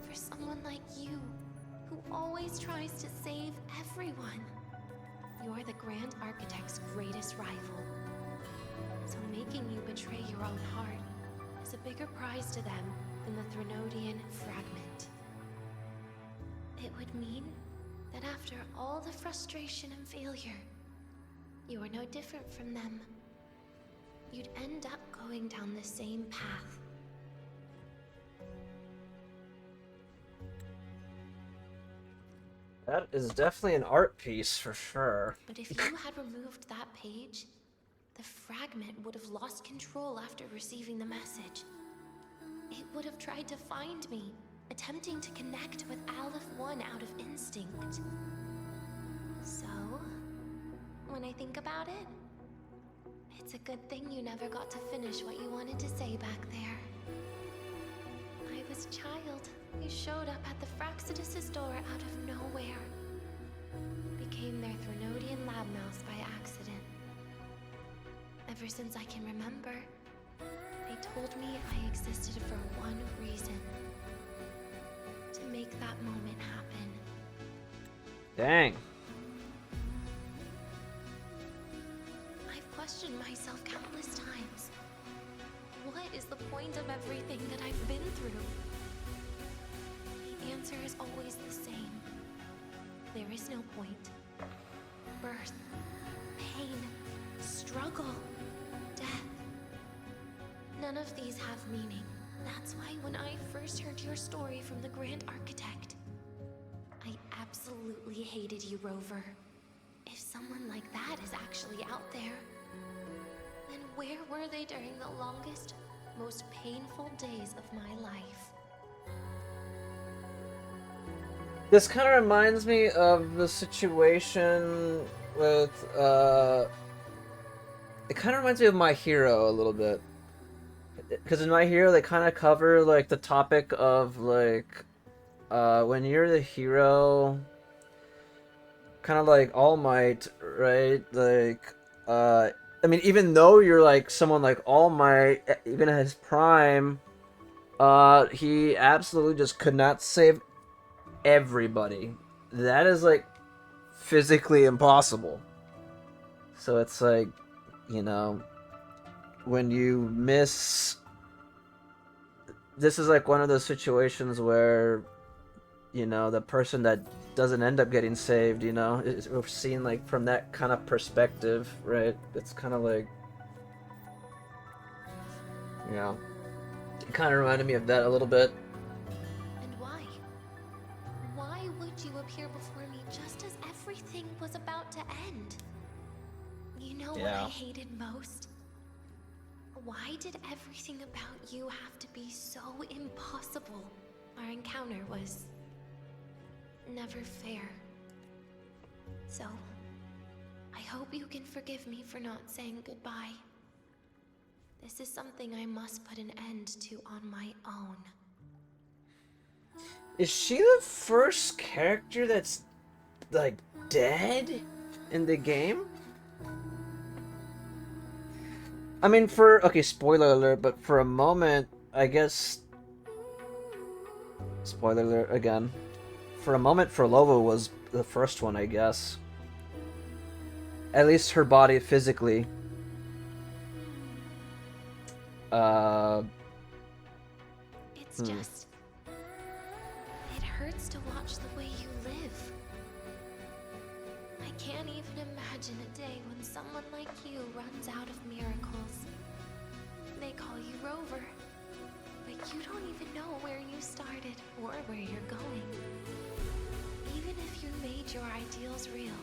For someone like you, who always tries to save everyone? You're the Grand Architect's greatest rival. So making you betray your own heart is a bigger prize to them than the Threnodian fragment. It would mean that after all the frustration and failure, you are no different from them. You'd end up going down the same path. That is definitely an art piece for sure. But if you had removed that page, the fragment would have lost control after receiving the message. It would have tried to find me, attempting to connect with Aleph One out of instinct. So, when I think about it, it's a good thing you never got to finish what you wanted to say back there. I was a child who showed up at the Fraxidus' door out of nowhere. Became their Threnodian lab mouse by accident. Ever since I can remember, they told me I existed for one reason. To make that moment happen. Dang. I've questioned myself countless times. What is the point of everything that I've been through? The answer is always the same. There is no point. Birth, pain, struggle, death. None of these have meaning. That's why when I first heard your story from the Grand Architect, I absolutely hated you, Rover. If someone like that is actually out there, then where were they during the longest, most painful days of my life. This kind of reminds me of the situation with, it kind of reminds me of My Hero a little bit. Because in My Hero, they kind of cover, like, the topic of, like, when you're the hero, kind of like All Might, right? Like, I mean, even though you're, like, someone like All Might, even at his prime, he absolutely just could not save everybody. That is, like, physically impossible. So it's like, you know, when you miss... This is like one of those situations where, you know, the person that doesn't end up getting saved, you know, we're seeing, like, from that kind of perspective, right? It's kind of like, you know, it kind of reminded me of that a little bit. And why? Why would you appear before me just as everything was about to end? You know what I hated most? Why did everything about you have to be so impossible? Our encounter was never fair. So, I hope you can forgive me for not saying goodbye. This is something I must put an end to on my own. Is she the first character that's, like, dead in the game? I mean, okay, spoiler alert, but for a moment, I guess... Spoiler alert again. For a moment, Frolova was the first one, I guess. At least her body physically. It's just... It hurts to watch the way you live. I can't even imagine a day when someone like you runs out of miracles. They call you Rover, but you don't even know where you started or where you're going. Even if you made your ideals real,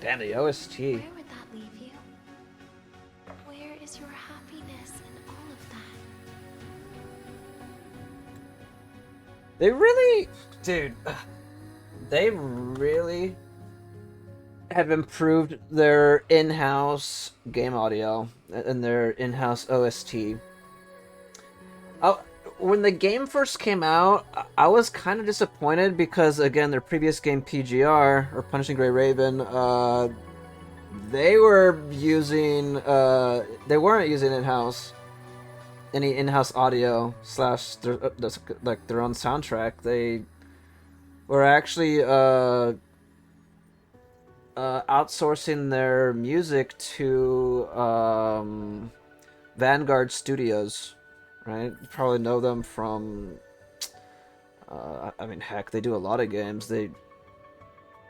Damn, the OST. where would that leave you? Where is your happiness in all of that? They really... Dude. They really have improved their in-house game audio and their in-house OST. When the game first came out, I was kind of disappointed because, again, their previous game, PGR, or Punishing Gray Raven, they were using, they weren't using any in-house audio / like their own soundtrack. They were actually, outsourcing their music to, Vanguard Studios. Right? You probably know them from... I mean, heck, they do a lot of games. They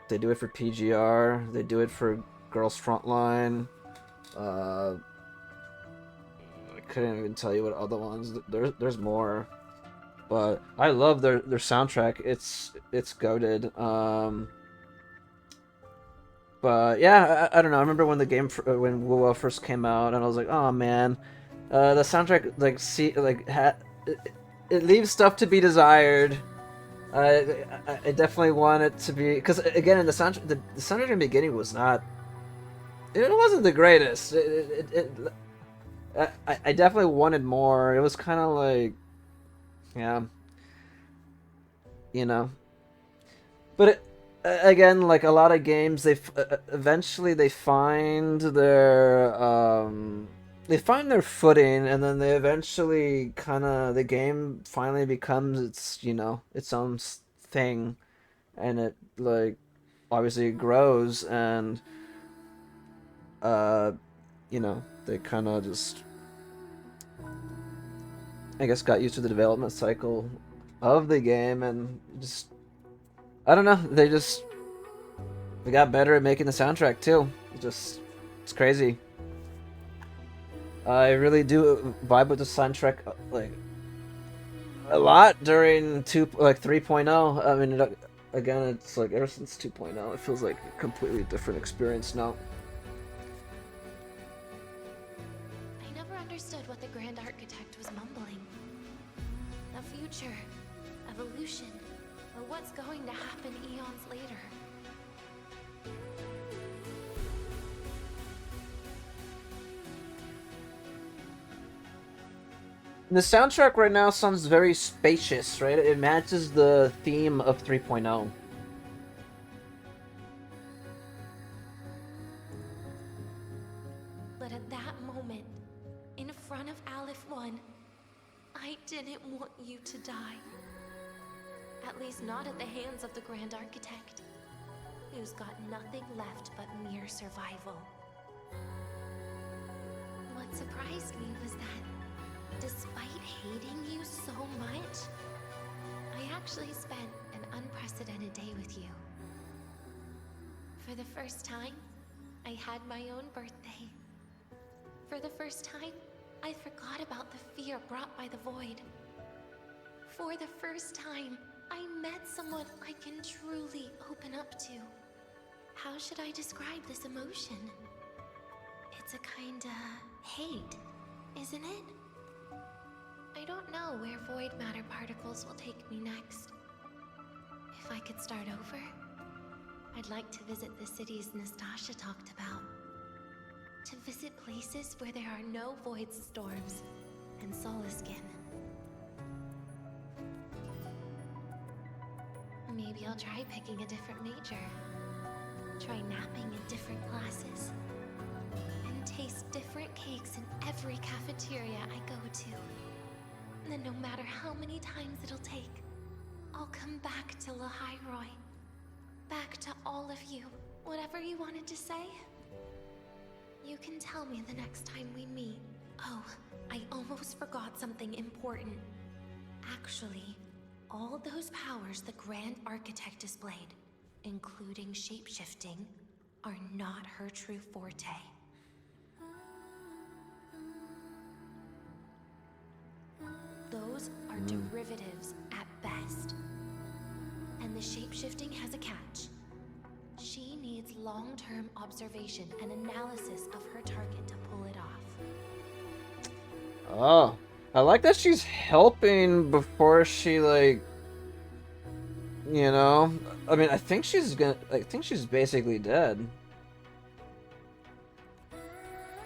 do it for PGR. They do it for Girls Frontline. I couldn't even tell you what other ones. There's more. But I love their soundtrack. It's goated. But yeah, I don't know. I remember when the game when WuWa first came out, and I was like, oh man. The soundtrack, it leaves stuff to be desired. I definitely want it to be, because again, in the soundtrack, the soundtrack in the beginning was not. It wasn't the greatest. I definitely wanted more. It was kind of like, yeah, you know. But again, like a lot of games, eventually they find their footing, and then they eventually the game finally becomes its own thing, and it, like, obviously it grows, and they kind of just, I guess, got used to the development cycle of the game, and just, I don't know, they got better at making the soundtrack too. It's crazy. I really do vibe with the soundtrack, like, a lot during 3.0. I mean, again, it's like ever since 2.0, it feels like a completely different experience now. I never understood what the Grand Architect was mumbling. solution, or what's going to happen eons later. The soundtrack right now sounds very spacious, right? It matches the theme of 3.0. But at that moment, in front of Aleph 1, I didn't want you to die. At least not at the hands of the Grand Architect, who's got nothing left but mere survival. What surprised me was that, despite hating you so much, I actually spent an unprecedented day with you. For the first time, I had my own birthday. For the first time, I forgot about the fear brought by the void. For the first time, I met someone I can truly open up to. How should I describe this emotion? It's a kinda hate, isn't it? I don't know where void matter particles will take me next. If I could start over, I'd like to visit the cities Nastasha talked about. To visit places where there are no void storms and Solaskin. Maybe I'll try picking a different major. Try napping in different classes. And taste different cakes in every cafeteria I go to. And then no matter how many times it'll take, I'll come back to Lahairoi. Back to all of you. Whatever you wanted to say, you can tell me the next time we meet. Oh, I almost forgot something important. Actually, all those powers the Grand Architect displayed, including shapeshifting, are not her true forte. Those are derivatives at best. And the shapeshifting has a catch. She needs long-term observation and analysis of her target to pull it off. Oh, I like that she's helping before she, like, you know, I mean, I think she's basically dead.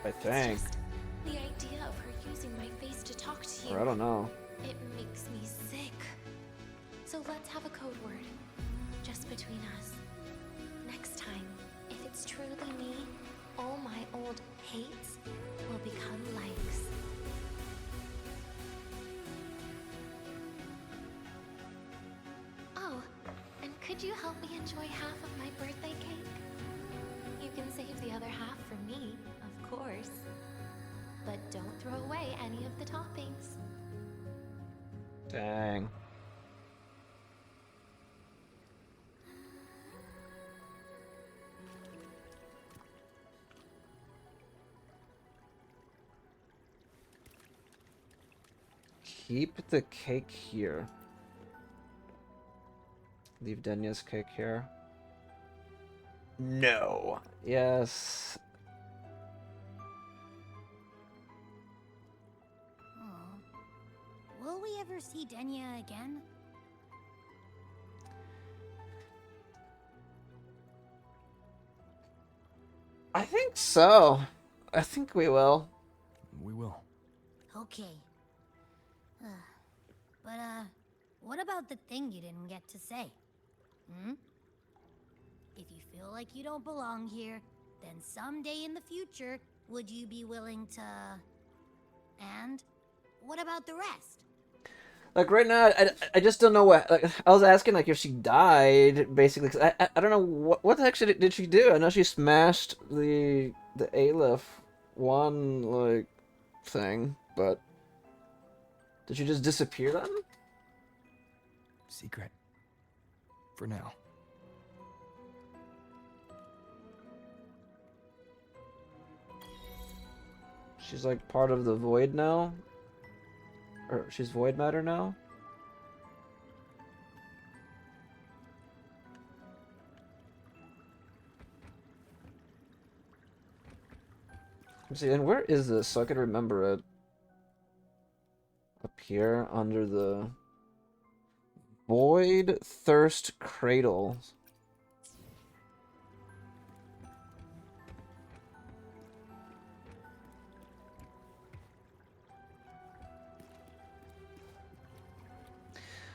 I think. Just the idea of her using my face to talk to you. Or I don't know. It makes me sick. So let's have a code word, just between us. Next time, if it's truly me, all my old hates will become likes. Oh, and could you help me enjoy half of my birthday cake? You can save the other half for me, of course. But don't throw away any of the toppings. Dang. Keep the cake here. Leave Denya's cake here. No. Yes. Will we ever see Denya again? I think so. I think we will. We will. Okay. But, what about the thing you didn't get to say? Hmm? If you feel like you don't belong here, then someday in the future, would you be willing to... And what about the rest? Like right now, I just don't know what. Like, I was asking like if she died, basically. 'Cause I don't know what the heck did she do. I know she smashed the Aleph one like thing, but did she just disappear then? Secret. For now. She's like part of the void now? Or she's void matter now? Let's see, and where is this so I can remember it? Up here under the Void Thirst Cradle.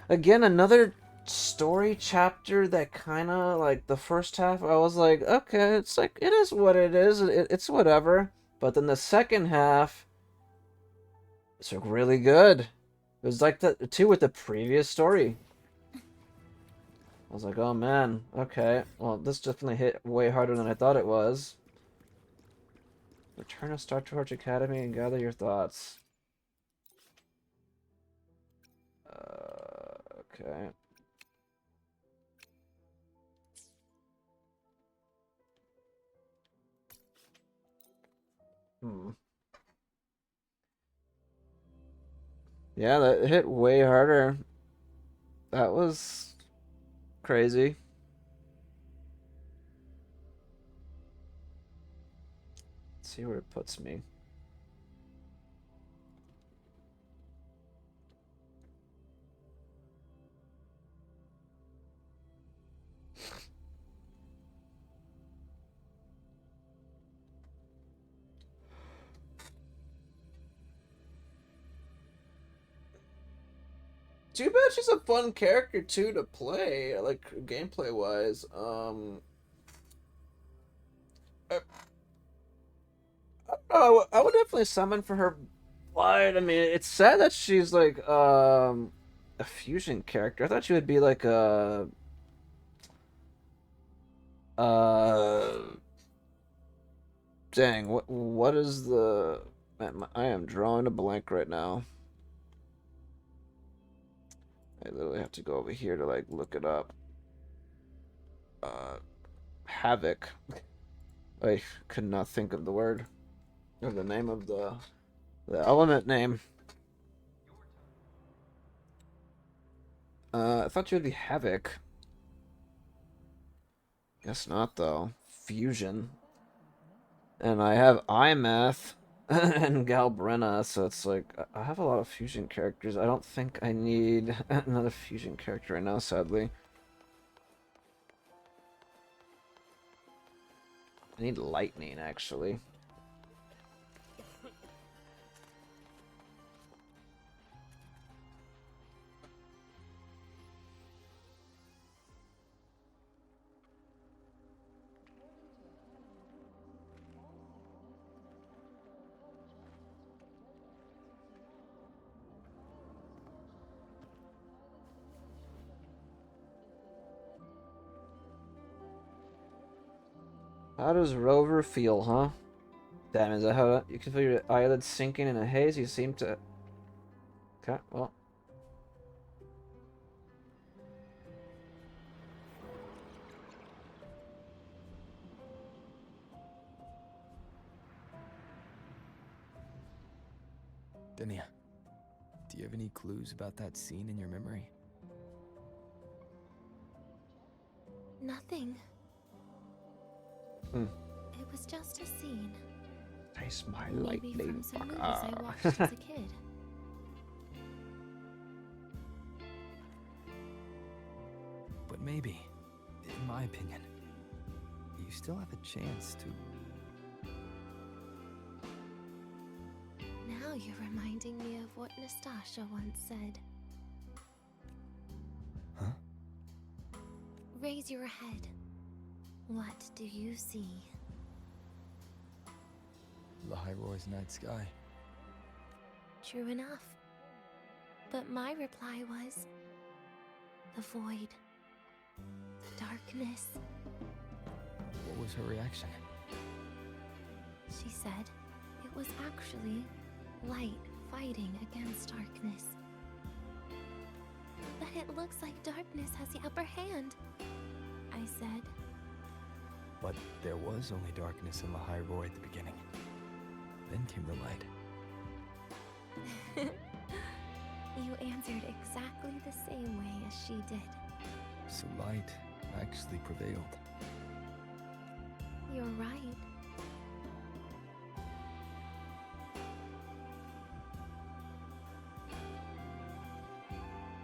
Again, another story chapter that kind of, like, the first half, I was like, okay, it's like, it is what it is, it's whatever. But then the second half, it's like really good. It was like the two with the previous story. I was like, oh man, okay. Well, this definitely hit way harder than I thought it was. Return to Star Torch Academy and gather your thoughts. Okay. Yeah, that hit way harder. That was crazy. Let's see where it puts me. Too bad she's a fun character too to play, like gameplay wise. I would definitely summon for her blood. I mean, it's sad that she's like a fusion character. I thought she would be like a dang, what is the man, I am drawing a blank right now. I literally have to go over here to like look it up. Havoc. I could not think of the word or the name of the element name. I thought you would be Havoc. Guess not though. Fusion. And I have iMath and Galbrenna, so it's like I have a lot of fusion characters. I don't think I need another fusion character right now, sadly. I need lightning, actually. How does Rover feel, huh? Damn, is that how you can feel your eyelids sinking in a haze? You seem to... Okay, well... Denia, do you have any clues about that scene in your memory? Nothing. It was just a scene. Taste my Maybe lightning. from some movies I watched as a kid. But maybe, in my opinion, you still have a chance to... Now you're reminding me of what Nastasha once said. Huh? Raise your head. What do you see? Lahiroy's night sky. True enough. But my reply was... the void. Darkness. What was her reaction? She said it was actually light fighting against darkness. But it looks like darkness has the upper hand, I said. But there was only darkness in Lahiroy at the beginning. Then came the light. You answered exactly the same way as she did. So light actually prevailed. You're right.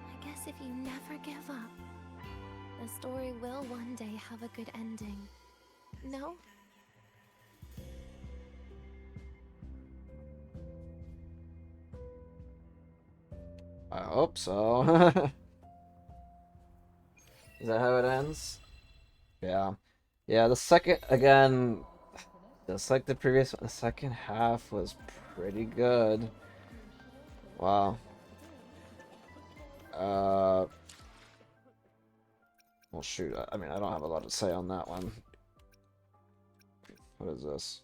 I guess if If you never give up, the story will one day have a good ending. No? I hope so. Is that how it ends? Yeah. Yeah, the second, again, just like the previous one, the second half was pretty good. Wow. Well, shoot, I mean, I don't have a lot to say on that one. What is this?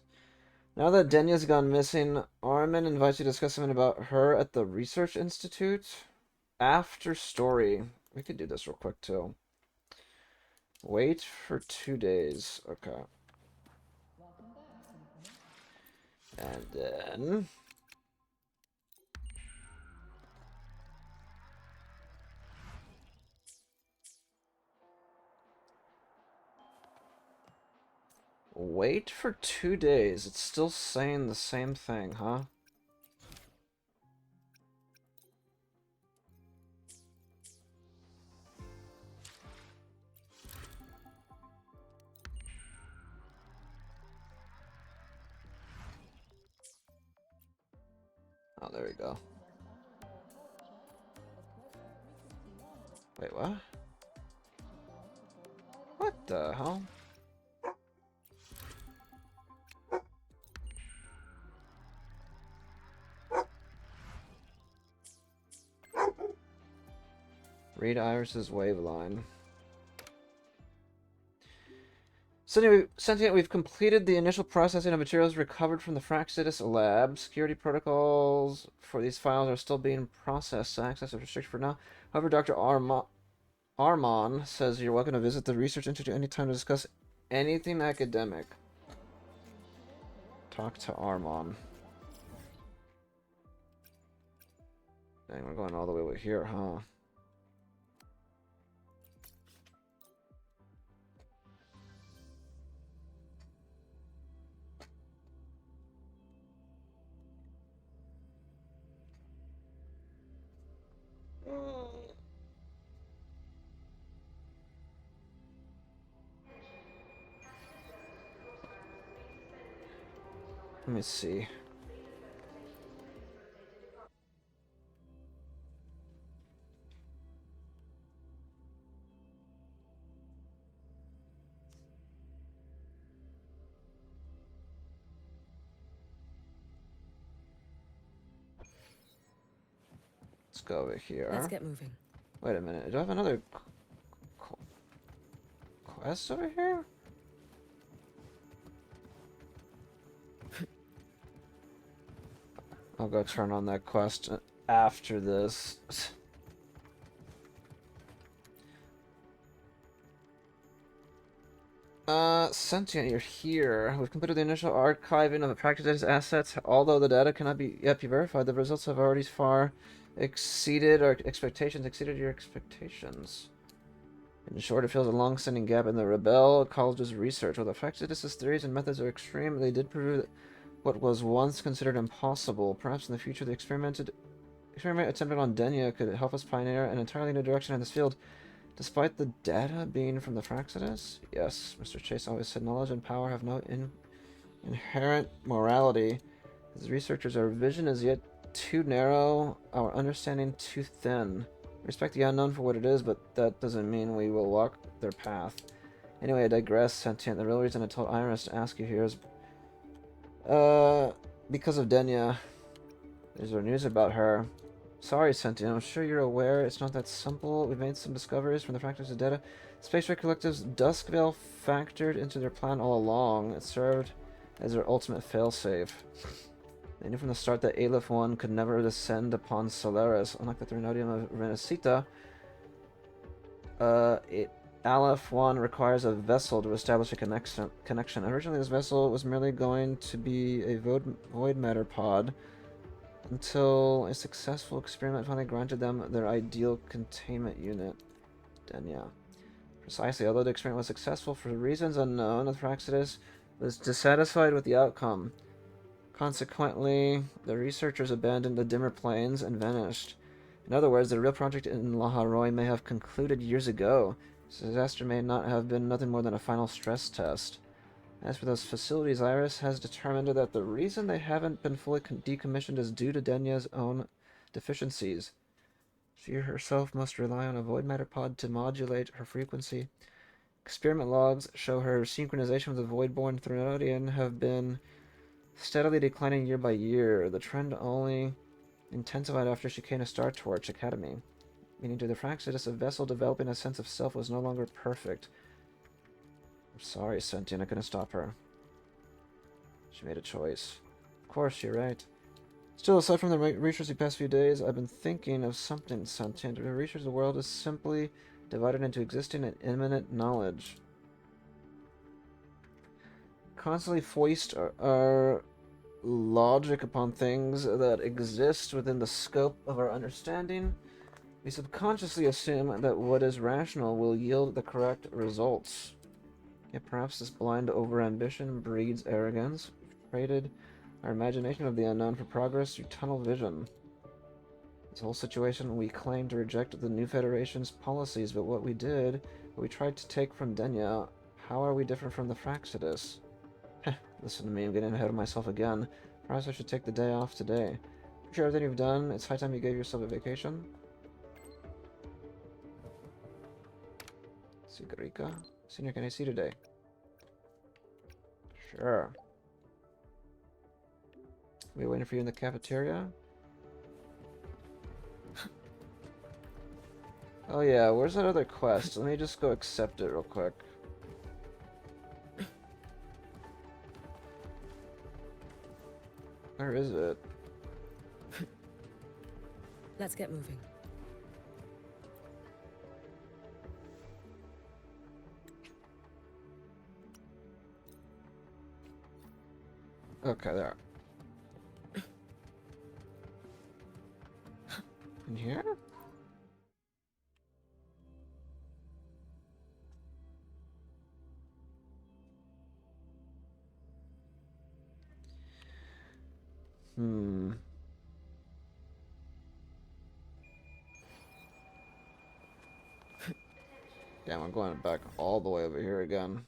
Now that Denya's gone missing, Armin invites you to discuss something about her at the Research Institute. After story. We could do this real quick, too. Wait for 2 days. Okay. And then... Wait for 2 days. It's still saying the same thing, huh? Oh, there we go. Wait, what? What the hell? Read Iris's waveline. Sentient, we've completed the initial processing of materials recovered from the Fraxidus lab. Security protocols for these files are still being processed. Access is restricted for now. However, Dr. Armon says you're welcome to visit the Research Institute anytime to discuss anything academic. Talk to Armon. Dang, we're going all the way over here, huh? Let me see. Let's go over here. Let's get moving. Wait a minute. Do I have another quest over here? I'll go turn on that quest after this. Sentient, you're here. We've completed the initial archiving of the practice assets. Although the data cannot yet be verified, the results have already far exceeded our expectations. Exceeded your expectations. In short, it fills a long-standing gap in the Rebel College's research. While the Fractidus' theories and methods are extreme, they did prove that what was once considered impossible. Perhaps in the future, the experiment attempted on Denya could help us pioneer an entirely new direction in this field. Despite the data being from the Fractidus? Yes, Mr. Chase always said knowledge and power have no inherent morality. As researchers, our vision is yet too narrow, our understanding too thin. Respect the unknown for what it is, but that doesn't mean we will walk their path. Anyway, I digress, Sentient. The real reason I told Iris to ask you here is... because of Denya. There's our news about her. Sorry, Sentient. I'm sure you're aware it's not that simple. We've made some discoveries from the fractals of data. Space Ray Collective's Duskvale factored into their plan all along. It served as their ultimate failsafe. They knew from the start that Aleph 1 could never descend upon Solaris. Unlike the Threnodium of Renacita, Aleph 1 requires a vessel to establish a connection. Originally, this vessel was merely going to be a void matter pod, until a successful experiment finally granted them their ideal containment unit. Denya. Precisely, although the experiment was successful for reasons unknown, the Thraxidus was dissatisfied with the outcome. Consequently, the researchers abandoned the dimmer planes and vanished. In other words, the real project in Laharoy may have concluded years ago. This disaster may not have been nothing more than a final stress test. As for those facilities, Iris has determined that the reason they haven't been fully decommissioned is due to Denya's own deficiencies. She herself must rely on a void matter pod to modulate her frequency. Experiment logs show her synchronization with the void-born Threnodian have been steadily declining year by year. The trend only intensified after she came to Star Torch Academy. Meaning to the Fraxidus, a vessel developing a sense of self was no longer perfect. I'm sorry, Sentient, I couldn't stop her. She made a choice. Of course, you're right. Still, aside from the research the past few days, I've been thinking of something, Sentient. The research of the world is simply divided into existing and imminent knowledge. Constantly foist our logic upon things that exist within the scope of our understanding. We subconsciously assume that what is rational will yield the correct results. Yet perhaps this blind overambition breeds arrogance. We've traded our imagination of the unknown for progress through tunnel vision. This whole situation, we claim to reject the new Federation's policies, but what we did, what we tried to take from Denya, how are we different from the Fraxidus? Listen to me, I'm getting ahead of myself again. Perhaps I should take the day off today. After everything you've done, it's high time you gave yourself a vacation. Sigurika? Senior, can I see today? Sure. We waiting for you in the cafeteria? Oh yeah, where's that other quest? Let me just go accept it real quick. Where is it? Let's get moving. Okay, there. In here? Damn, I'm going back all the way over here again.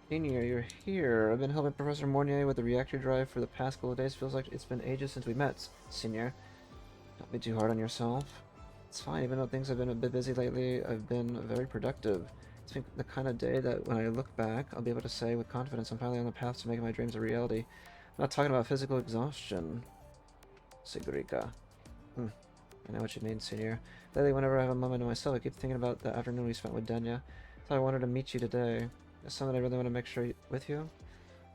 Senior, you're here. I've been helping Professor Mornier with the reactor drive for the past couple of days. Feels like it's been ages since we met, Senior. Don't be too hard on yourself. It's fine, even though things have been a bit busy lately, I've been very productive. It's been the kind of day that when I look back, I'll be able to say with confidence I'm finally on the path to making my dreams a reality. I'm not talking about physical exhaustion. Sigurika. I know what you mean, Senior. Lately, whenever I have a moment to myself, I keep thinking about the afternoon we spent with Denya. So I wanted to meet you today. There's something I really want to make sure with you.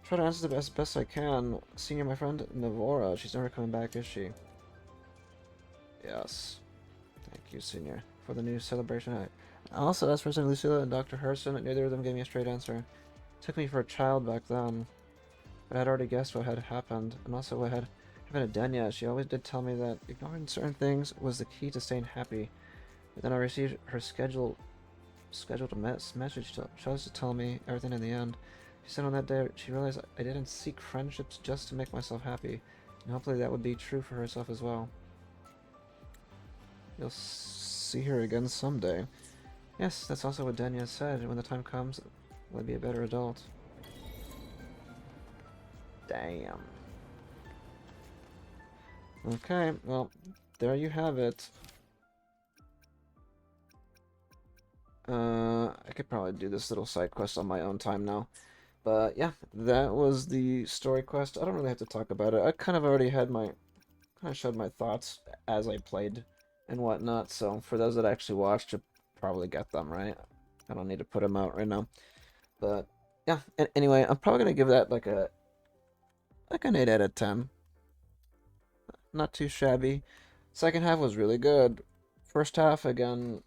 Try to answer the best I can. Senior, my friend Navora, she's never coming back, is she? Yes. Thank you, Senior, for the new celebration. I also asked President Lucilla and Dr. Herson, and neither of them gave me a straight answer. It took me for a child back then, but I had already guessed what had happened, and also what had happened to Denya. She always did tell me that ignoring certain things was the key to staying happy. But then I received her scheduled message to chose to tell me everything in the end. She said on that day she realized I didn't seek friendships just to make myself happy, and hopefully that would be true for herself as well. You'll see her again someday. Yes, that's also what Denya said. When the time comes, we'll be a better adult. Damn. Okay, well, there you have it. I could probably do this little side quest on my own time now. But yeah, that was the story quest. I don't really have to talk about it. I kind of already had kind of showed my thoughts as I played and whatnot. So for those that actually watched, probably get them, right? I don't need to put them out right now. But yeah, anyway, I'm probably gonna give that like an 8 out of 10. Not too shabby. Second half was really good. First half again,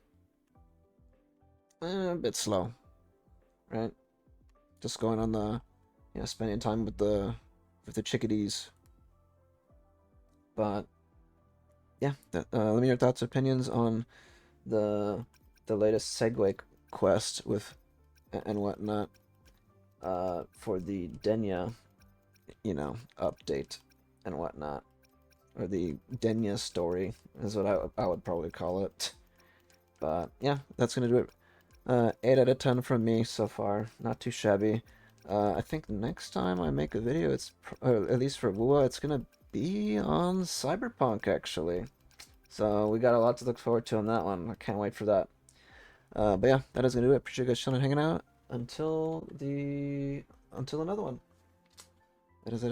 a bit slow, right? Just going on the, spending time with the chickadees. But yeah, let me know your thoughts, opinions on the latest Segue quest with and whatnot. For the Denya, update and whatnot, or the Denya story is what I would probably call it. But yeah, that's gonna do it. 8 out of 10 from me so far. Not too shabby. I think next time I make a video, or at least for WuWa, it's gonna be on Cyberpunk actually. So we got a lot to look forward to on that one. I can't wait for that. But yeah, that is gonna do it. Appreciate you guys chilling and hanging out until another one. That is.